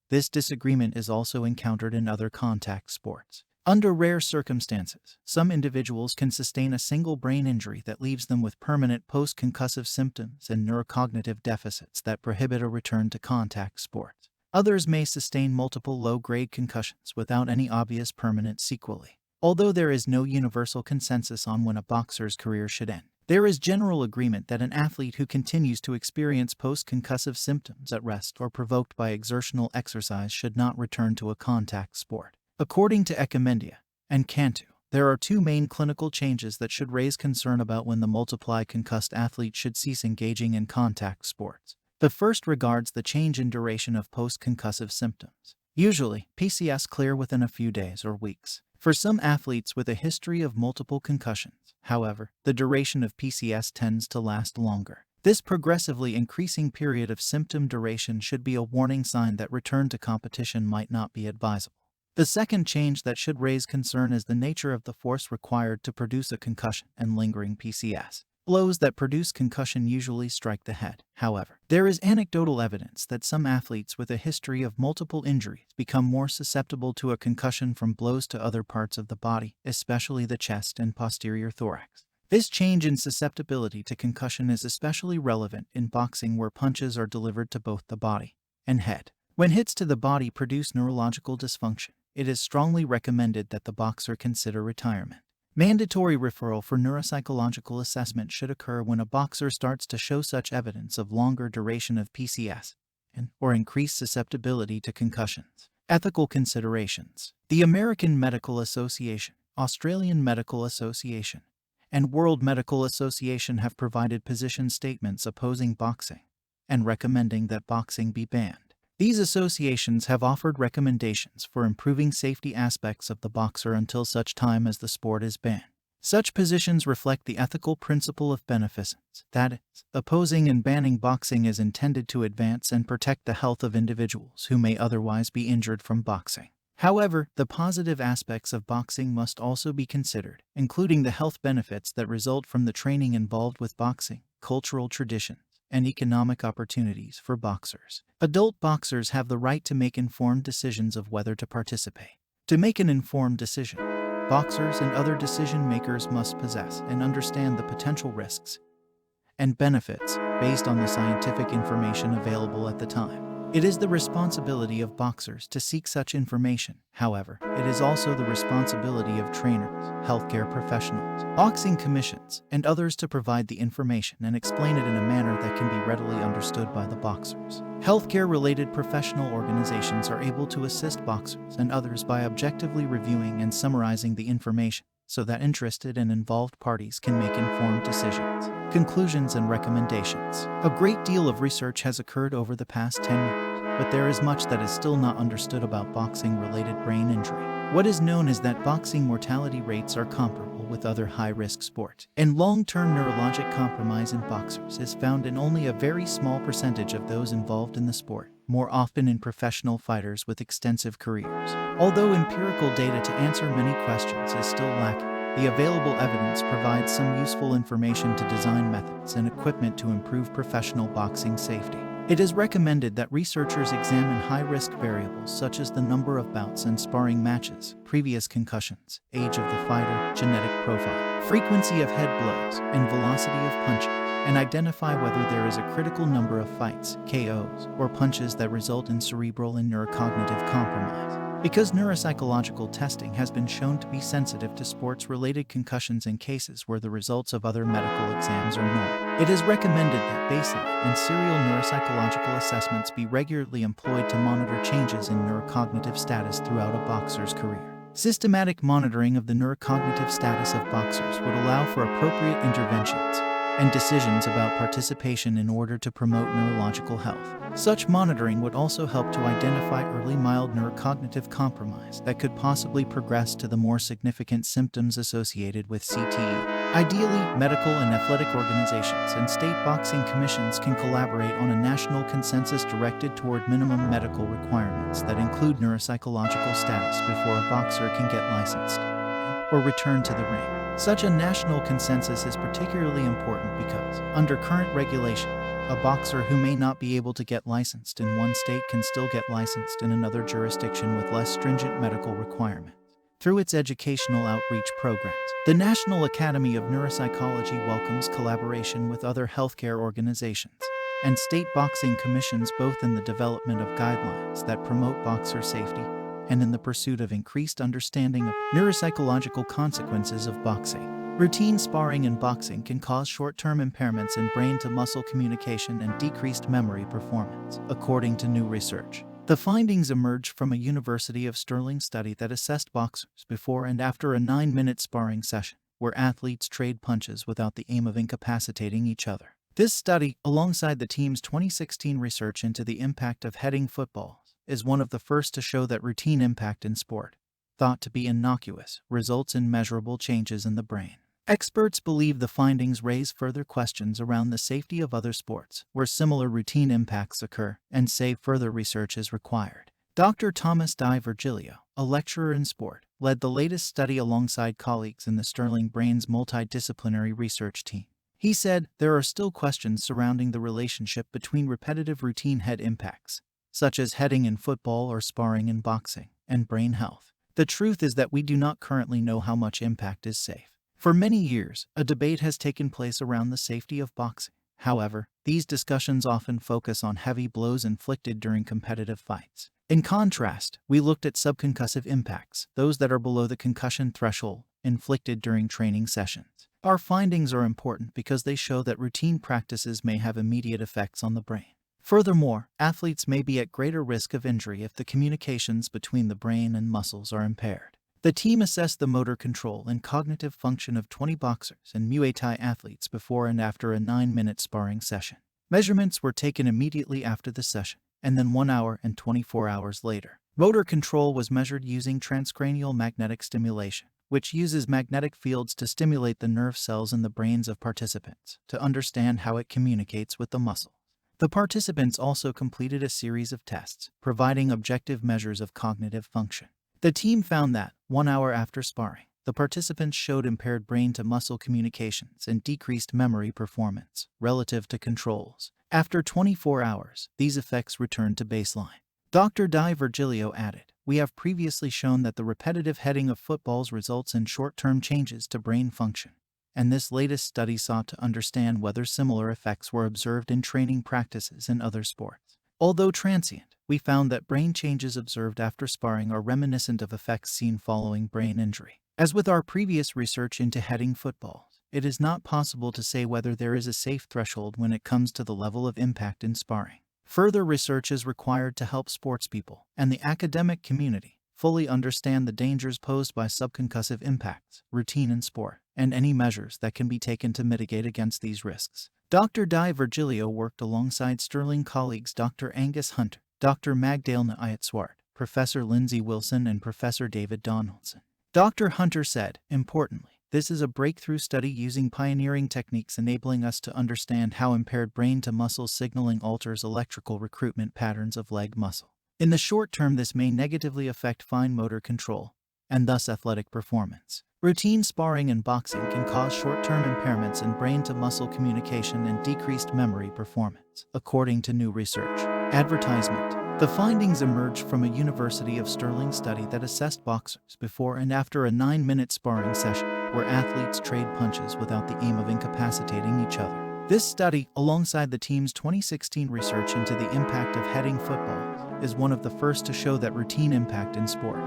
This disagreement is also encountered in other contact sports. Under rare circumstances, some individuals can sustain a single brain injury that leaves them with permanent post-concussive symptoms and neurocognitive deficits that prohibit a return to contact sports. Others may sustain multiple low-grade concussions without any obvious permanent sequelae. Although there is no universal consensus on when a boxer's career should end, there is general agreement that an athlete who continues to experience post-concussive symptoms at rest or provoked by exertional exercise should not return to a contact sport. According to Echemendia and Cantu, there are two main clinical changes that should raise concern about when the multiply concussed athlete should cease engaging in contact sports. The first regards the change in duration of post-concussive symptoms. Usually, PCS clear within a few days or weeks. For some athletes with a history of multiple concussions, however, the duration of PCS tends to last longer. This progressively increasing period of symptom duration should be a warning sign that return to competition might not be advisable. The second change that should raise concern is the nature of the force required to produce a concussion and lingering PCS. Blows that produce concussion usually strike the head. However, there is anecdotal evidence that some athletes with a history of multiple injuries become more susceptible to a concussion from blows to other parts of the body, especially the chest and posterior thorax. This change in susceptibility to concussion is especially relevant in boxing where punches are delivered to both the body and head. When hits to the body produce neurological dysfunction, it is strongly recommended that the boxer consider retirement. Mandatory referral for neuropsychological assessment should occur when a boxer starts to show such evidence of longer duration of PCS or increased susceptibility to concussions. Ethical considerations. The American Medical Association, Australian Medical Association, and World Medical Association have provided position statements opposing boxing and recommending that boxing be banned. These associations have offered recommendations for improving safety aspects of the boxer until such time as the sport is banned. Such positions reflect the ethical principle of beneficence, that is, opposing and banning boxing is intended to advance and protect the health of individuals who may otherwise be injured from boxing. However, the positive aspects of boxing must also be considered, including the health benefits that result from the training involved with boxing, cultural traditions, and economic opportunities for boxers. Adult boxers have the right to make informed decisions of whether to participate. To make an informed decision, boxers and other decision makers must possess and understand the potential risks and benefits based on the scientific information available at the time. It is the responsibility of boxers to seek such information. However, it is also the responsibility of trainers, healthcare professionals, boxing commissions, and others to provide the information and explain it in a manner that can be readily understood by the boxers. Healthcare-related professional organizations are able to assist boxers and others by objectively reviewing and summarizing the information so that interested and involved parties can make informed decisions. Conclusions and recommendations. A great deal of research has occurred over the past 10 years, but there is much that is still not understood about boxing-related brain injury. What is known is that boxing mortality rates are comparable with other high-risk sports, and long-term neurologic compromise in boxers is found in only a very small percentage of those involved in the sport, more often in professional fighters with extensive careers. Although empirical data to answer many questions is still lacking, the available evidence provides some useful information to design methods and equipment to improve professional boxing safety. It is recommended that researchers examine high-risk variables such as the number of bouts and sparring matches, previous concussions, age of the fighter, genetic profile, frequency of head blows, and velocity of punches, and identify whether there is a critical number of fights, KOs, or punches that result in cerebral and neurocognitive compromise. Because neuropsychological testing has been shown to be sensitive to sports-related concussions in cases where the results of other medical exams are normal, it is recommended that baseline and serial neuropsychological assessments be regularly employed to monitor changes in neurocognitive status throughout a boxer's career. Systematic monitoring of the neurocognitive status of boxers would allow for appropriate interventions and decisions about participation in order to promote neurological health. Such monitoring would also help to identify early mild neurocognitive compromise that could possibly progress to the more significant symptoms associated with CTE. Ideally, medical and athletic organizations and state boxing commissions can collaborate on a national consensus directed toward minimum medical requirements that include neuropsychological status before a boxer can get licensed or return to the ring. Such a national consensus is particularly important because, under current regulation, a boxer who may not be able to get licensed in one state can still get licensed in another jurisdiction with less stringent medical requirements. Through its educational outreach programs, the National Academy of Neuropsychology welcomes collaboration with other healthcare organizations and state boxing commissions both in the development of guidelines that promote boxer safety and in the pursuit of increased understanding of neuropsychological consequences of boxing. Routine sparring in boxing can cause short-term impairments in brain-to-muscle communication and decreased memory performance, according to new research. The findings emerged from a University of Stirling study that assessed boxers before and after a 9-minute sparring session, where athletes trade punches without the aim of incapacitating each other. This study, alongside the team's 2016 research into the impact of heading footballs, is one of the first to show that routine impact in sport, thought to be innocuous, results in measurable changes in the brain. Experts believe the findings raise further questions around the safety of other sports where similar routine impacts occur and say further research is required. Dr. Thomas Di Virgilio, a lecturer in sport, led the latest study alongside colleagues in the Stirling Brain's multidisciplinary research team. He said there are still questions surrounding the relationship between repetitive routine head impacts, such as heading in football or sparring in boxing, and brain health. The truth is that we do not currently know how much impact is safe. For many years, a debate has taken place around the safety of boxing. However, these discussions often focus on heavy blows inflicted during competitive fights. In contrast, we looked at subconcussive impacts, those that are below the concussion threshold, inflicted during training sessions. Our findings are important because they show that routine practices may have immediate effects on the brain. Furthermore, athletes may be at greater risk of injury if the communications between the brain and muscles are impaired. The team assessed the motor control and cognitive function of 20 boxers and Muay Thai athletes before and after a 9-minute sparring session. Measurements were taken immediately after the session, and then 1 hour and 24 hours later. Motor control was measured using transcranial magnetic stimulation, which uses magnetic fields to stimulate the nerve cells in the brains of participants to understand how it communicates with the muscle. The participants also completed a series of tests, providing objective measures of cognitive function. The team found that, 1 hour after sparring, the participants showed impaired brain-to-muscle communications and decreased memory performance relative to controls. After 24 hours, these effects return to baseline. Dr. Di Virgilio added, "We have previously shown that the repetitive heading of footballs results in short-term changes to brain function, and this latest study sought to understand whether similar effects were observed in training practices in other sports. Although transient, we found that brain changes observed after sparring are reminiscent of effects seen following brain injury. As with our previous research into heading footballs, it is not possible to say whether there is a safe threshold when it comes to the level of impact in sparring. Further research is required to help sportspeople and the academic community fully understand the dangers posed by subconcussive impacts, routine in sport, and any measures that can be taken to mitigate against these risks." Dr. Di Virgilio worked alongside Stirling colleagues Dr. Angus Hunter, Dr. Magdalena Ayat-Swart, Professor Lindsay Wilson, and Professor David Donaldson. Dr. Hunter said, "Importantly, this is a breakthrough study using pioneering techniques enabling us to understand how impaired brain-to-muscle signaling alters electrical recruitment patterns of leg muscle. In the short term, this may negatively affect fine motor control, and thus athletic performance. Routine sparring and boxing can cause short-term impairments in brain-to-muscle communication and decreased memory performance, according to new research." Advertisement. The findings emerged from a University of Stirling study that assessed boxers before and after a 9-minute sparring session, where athletes trade punches without the aim of incapacitating each other. This study, alongside the team's 2016 research into the impact of heading footballs, is one of the first to show that routine impact in sport,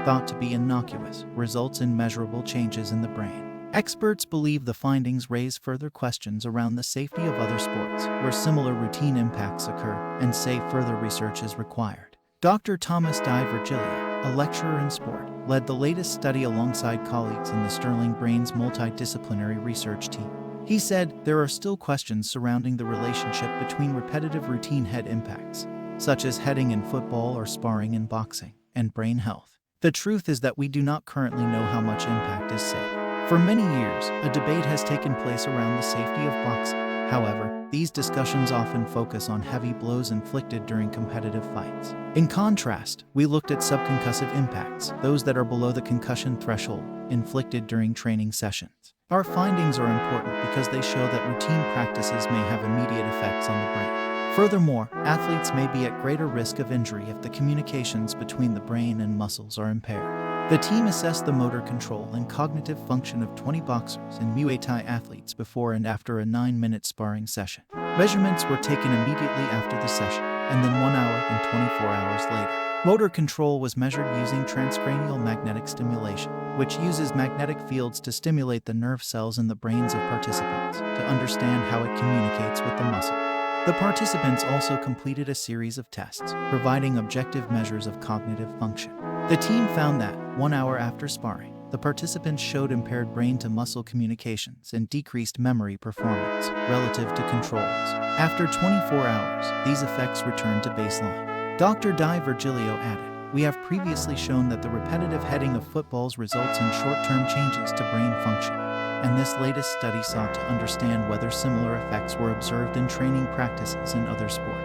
thought to be innocuous, results in measurable changes in the brain. Experts believe the findings raise further questions around the safety of other sports where similar routine impacts occur, and say further research is required. Dr. Thomas Di Virgilio, a lecturer in sport, led the latest study alongside colleagues in the Stirling Brain's multidisciplinary research team. He said, "There are still questions surrounding the relationship between repetitive routine head impacts, such as heading in football or sparring in boxing, and brain health. The truth is that we do not currently know how much impact is safe." For many years, a debate has taken place around the safety of boxing. However, these discussions often focus on heavy blows inflicted during competitive fights. In contrast, we looked at subconcussive impacts, those that are below the concussion threshold, inflicted during training sessions. Our findings are important because they show that routine practices may have immediate effects on the brain. Furthermore, athletes may be at greater risk of injury if the communications between the brain and muscles are impaired. The team assessed the motor control and cognitive function of 20 boxers and Muay Thai athletes before and after a 9-minute sparring session. Measurements were taken immediately after the session, and then 1 hour and 24 hours later. Motor control was measured using transcranial magnetic stimulation, which uses magnetic fields to stimulate the nerve cells in the brains of participants to understand how it communicates with the muscle. The participants also completed a series of tests, providing objective measures of cognitive function. The team found that, 1 hour after sparring, the participants showed impaired brain-to-muscle communications and decreased memory performance relative to controls. After 24 hours, these effects returned to baseline. Dr. Di Virgilio added, "We have previously shown that the repetitive heading of footballs results in short-term changes to brain function, and this latest study sought to understand whether similar effects were observed in training practices in other sports.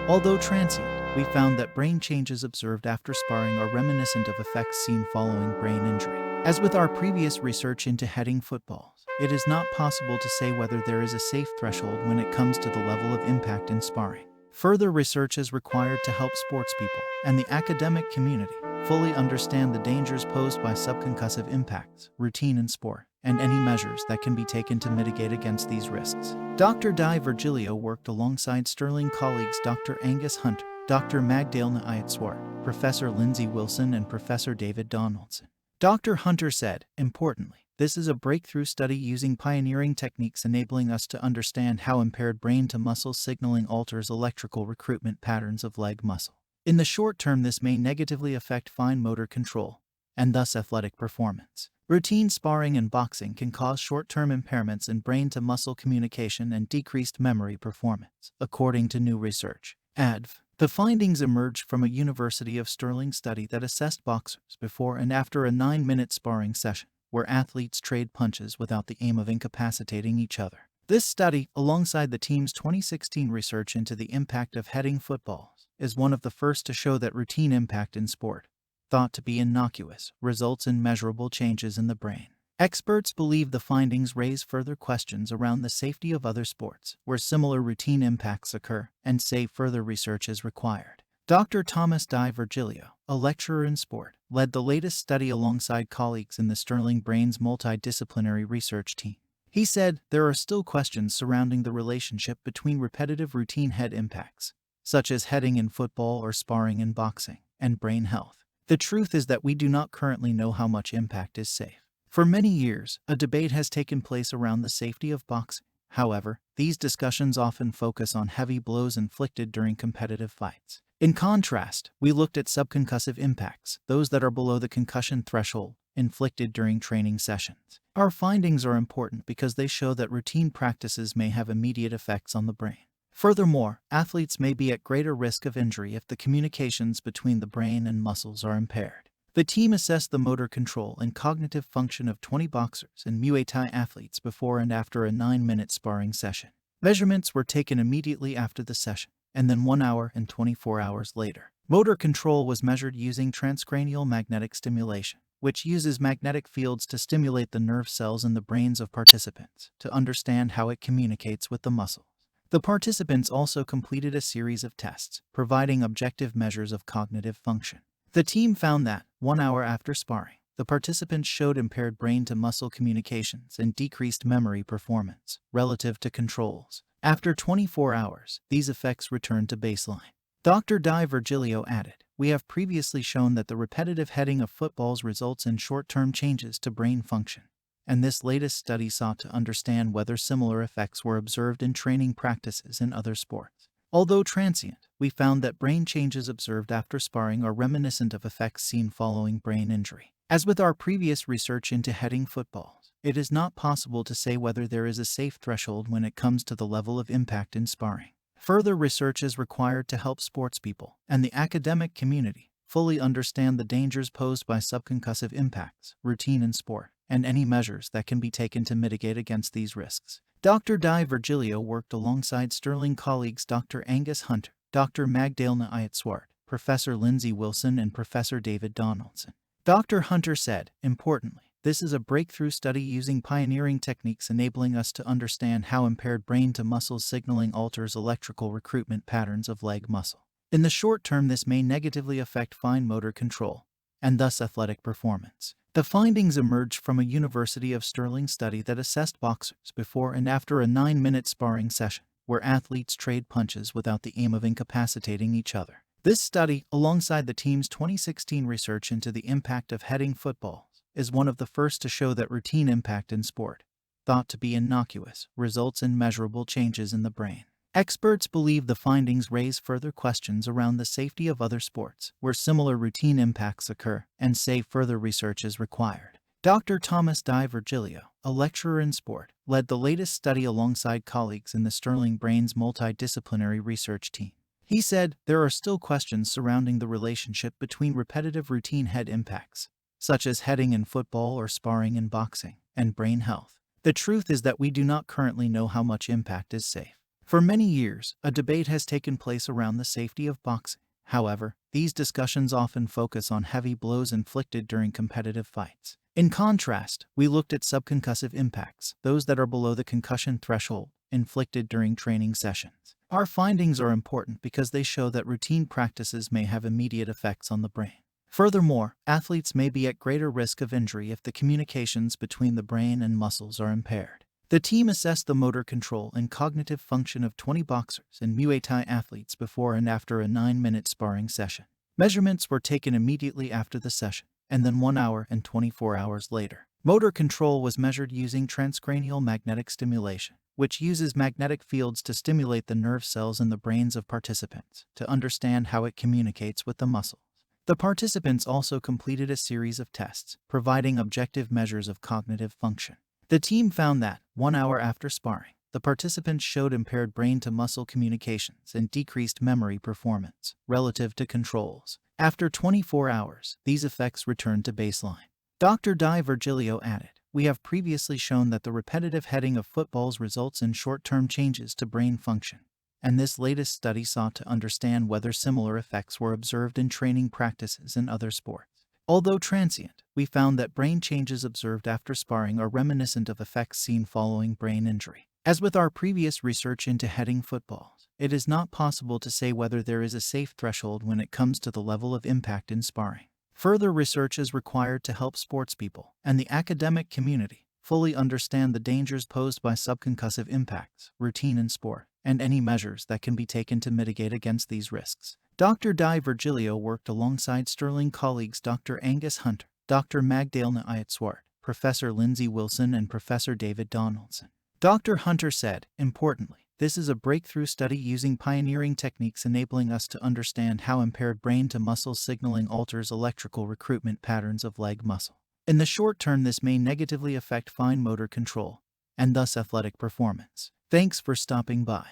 Although transient, we found that brain changes observed after sparring are reminiscent of effects seen following brain injury. As with our previous research into heading footballs, it is not possible to say whether there is a safe threshold when it comes to the level of impact in sparring. Further research is required to help sportspeople and the academic community fully understand the dangers posed by subconcussive impacts, routine in sport, and any measures that can be taken to mitigate against these risks." Dr. Di Virgilio worked alongside Stirling colleagues Dr. Angus Hunter, Dr. Magdalena Ayat-Swart, Professor Lindsay Wilson, and Professor David Donaldson. Dr. Hunter said, "Importantly, this is a breakthrough study using pioneering techniques enabling us to understand how impaired brain-to-muscle signaling alters electrical recruitment patterns of leg muscle. In the short term, this may negatively affect fine motor control, and thus athletic performance. Routine sparring and boxing can cause short-term impairments in brain-to-muscle communication and decreased memory performance, according to new research." Adv. The findings emerged from a University of Stirling study that assessed boxers before and after a 9-minute sparring session, where athletes trade punches without the aim of incapacitating each other. This study, alongside the team's 2016 research into the impact of heading footballs, is one of the first to show that routine impact in sport, thought to be innocuous, results in measurable changes in the brain. Experts believe the findings raise further questions around the safety of other sports where similar routine impacts occur and say further research is required. Dr. Thomas Di Virgilio, a lecturer in sport, led the latest study alongside colleagues in the Stirling Brain's multidisciplinary research team. He said there are still questions surrounding the relationship between repetitive routine head impacts, such as heading in football or sparring in boxing, and brain health. The truth is that we do not currently know how much impact is safe. For many years, a debate has taken place around the safety of boxing. However, these discussions often focus on heavy blows inflicted during competitive fights. In contrast, we looked at subconcussive impacts, those that are below the concussion threshold, inflicted during training sessions. Our findings are important because they show that routine practices may have immediate effects on the brain. Furthermore, athletes may be at greater risk of injury if the communications between the brain and muscles are impaired. The team assessed the motor control and cognitive function of 20 boxers and Muay Thai athletes before and after a 9-minute sparring session. Measurements were taken immediately after the session, and then 1 hour and 24 hours later. Motor control was measured using transcranial magnetic stimulation, which uses magnetic fields to stimulate the nerve cells in the brains of participants to understand how it communicates with the muscles. The participants also completed a series of tests, providing objective measures of cognitive function. The team found that, 1 hour after sparring, the participants showed impaired brain-to-muscle communications and decreased memory performance relative to controls. After 24 hours, these effects returned to baseline. Dr. Di Virgilio added, "We have previously shown that the repetitive heading of footballs results in short-term changes to brain function, and this latest study sought to understand whether similar effects were observed in training practices in other sports. Although transient, we found that brain changes observed after sparring are reminiscent of effects seen following brain injury. As with our previous research into heading footballs, it is not possible to say whether there is a safe threshold when it comes to the level of impact in sparring. Further research is required to help sportspeople and the academic community fully understand the dangers posed by subconcussive impacts, routine in sport, and any measures that can be taken to mitigate against these risks." Dr. Di Virgilio worked alongside Stirling colleagues Dr. Angus Hunter, Dr. Magdalena Ayat-Swart, Professor Lindsay Wilson, and Professor David Donaldson. Dr. Hunter said, "Importantly, this is a breakthrough study using pioneering techniques enabling us to understand how impaired brain-to-muscle signaling alters electrical recruitment patterns of leg muscle. In the short term, this may negatively affect fine motor control, and thus athletic performance." The findings emerged from a University of Stirling study that assessed boxers before and after a 9-minute sparring session, where athletes trade punches without the aim of incapacitating each other. This study, alongside the team's 2016 research into the impact of heading footballs, is one of the first to show that routine impact in sport, thought to be innocuous, results in measurable changes in the brain. Experts believe the findings raise further questions around the safety of other sports where similar routine impacts occur and say further research is required. Dr. Thomas Di Virgilio, a lecturer in sport, led the latest study alongside colleagues in the Stirling Brain's multidisciplinary research team. He said there are still questions surrounding the relationship between repetitive routine head impacts, such as heading in football or sparring in boxing, and brain health. The truth is that we do not currently know how much impact is safe. For many years, a debate has taken place around the safety of boxing. However, these discussions often focus on heavy blows inflicted during competitive fights. In contrast, we looked at subconcussive impacts, those that are below the concussion threshold, inflicted during training sessions. Our findings are important because they show that routine practices may have immediate effects on the brain. Furthermore, athletes may be at greater risk of injury if the communications between the brain and muscles are impaired. The team assessed the motor control and cognitive function of 20 boxers and Muay Thai athletes before and after a 9-minute sparring session. Measurements were taken immediately after the session, and then 1 hour and 24 hours later. Motor control was measured using transcranial magnetic stimulation, which uses magnetic fields to stimulate the nerve cells in the brains of participants to understand how it communicates with the muscles. The participants also completed a series of tests, providing objective measures of cognitive function. The team found that, 1 hour after sparring, the participants showed impaired brain-to-muscle communications and decreased memory performance relative to controls. After 24 hours, these effects returned to baseline. Dr. Di Virgilio added, "We have previously shown that the repetitive heading of footballs results in short-term changes to brain function, and this latest study sought to understand whether similar effects were observed in training practices in other sports. Although transient, we found that brain changes observed after sparring are reminiscent of effects seen following brain injury. As with our previous research into heading footballs, it is not possible to say whether there is a safe threshold when it comes to the level of impact in sparring. Further research is required to help sportspeople and the academic community fully understand the dangers posed by subconcussive impacts, routine in sport, and any measures that can be taken to mitigate against these risks. Dr. Di Virgilio worked alongside Stirling colleagues Dr. Angus Hunter, Dr. Magdalena Ayat-Swart, Professor Lindsay Wilson, and Professor David Donaldson. Dr. Hunter said, importantly, this is a breakthrough study using pioneering techniques enabling us to understand how impaired brain-to-muscle signaling alters electrical recruitment patterns of leg muscle. In the short term, this may negatively affect fine motor control and thus athletic performance. Thanks for stopping by.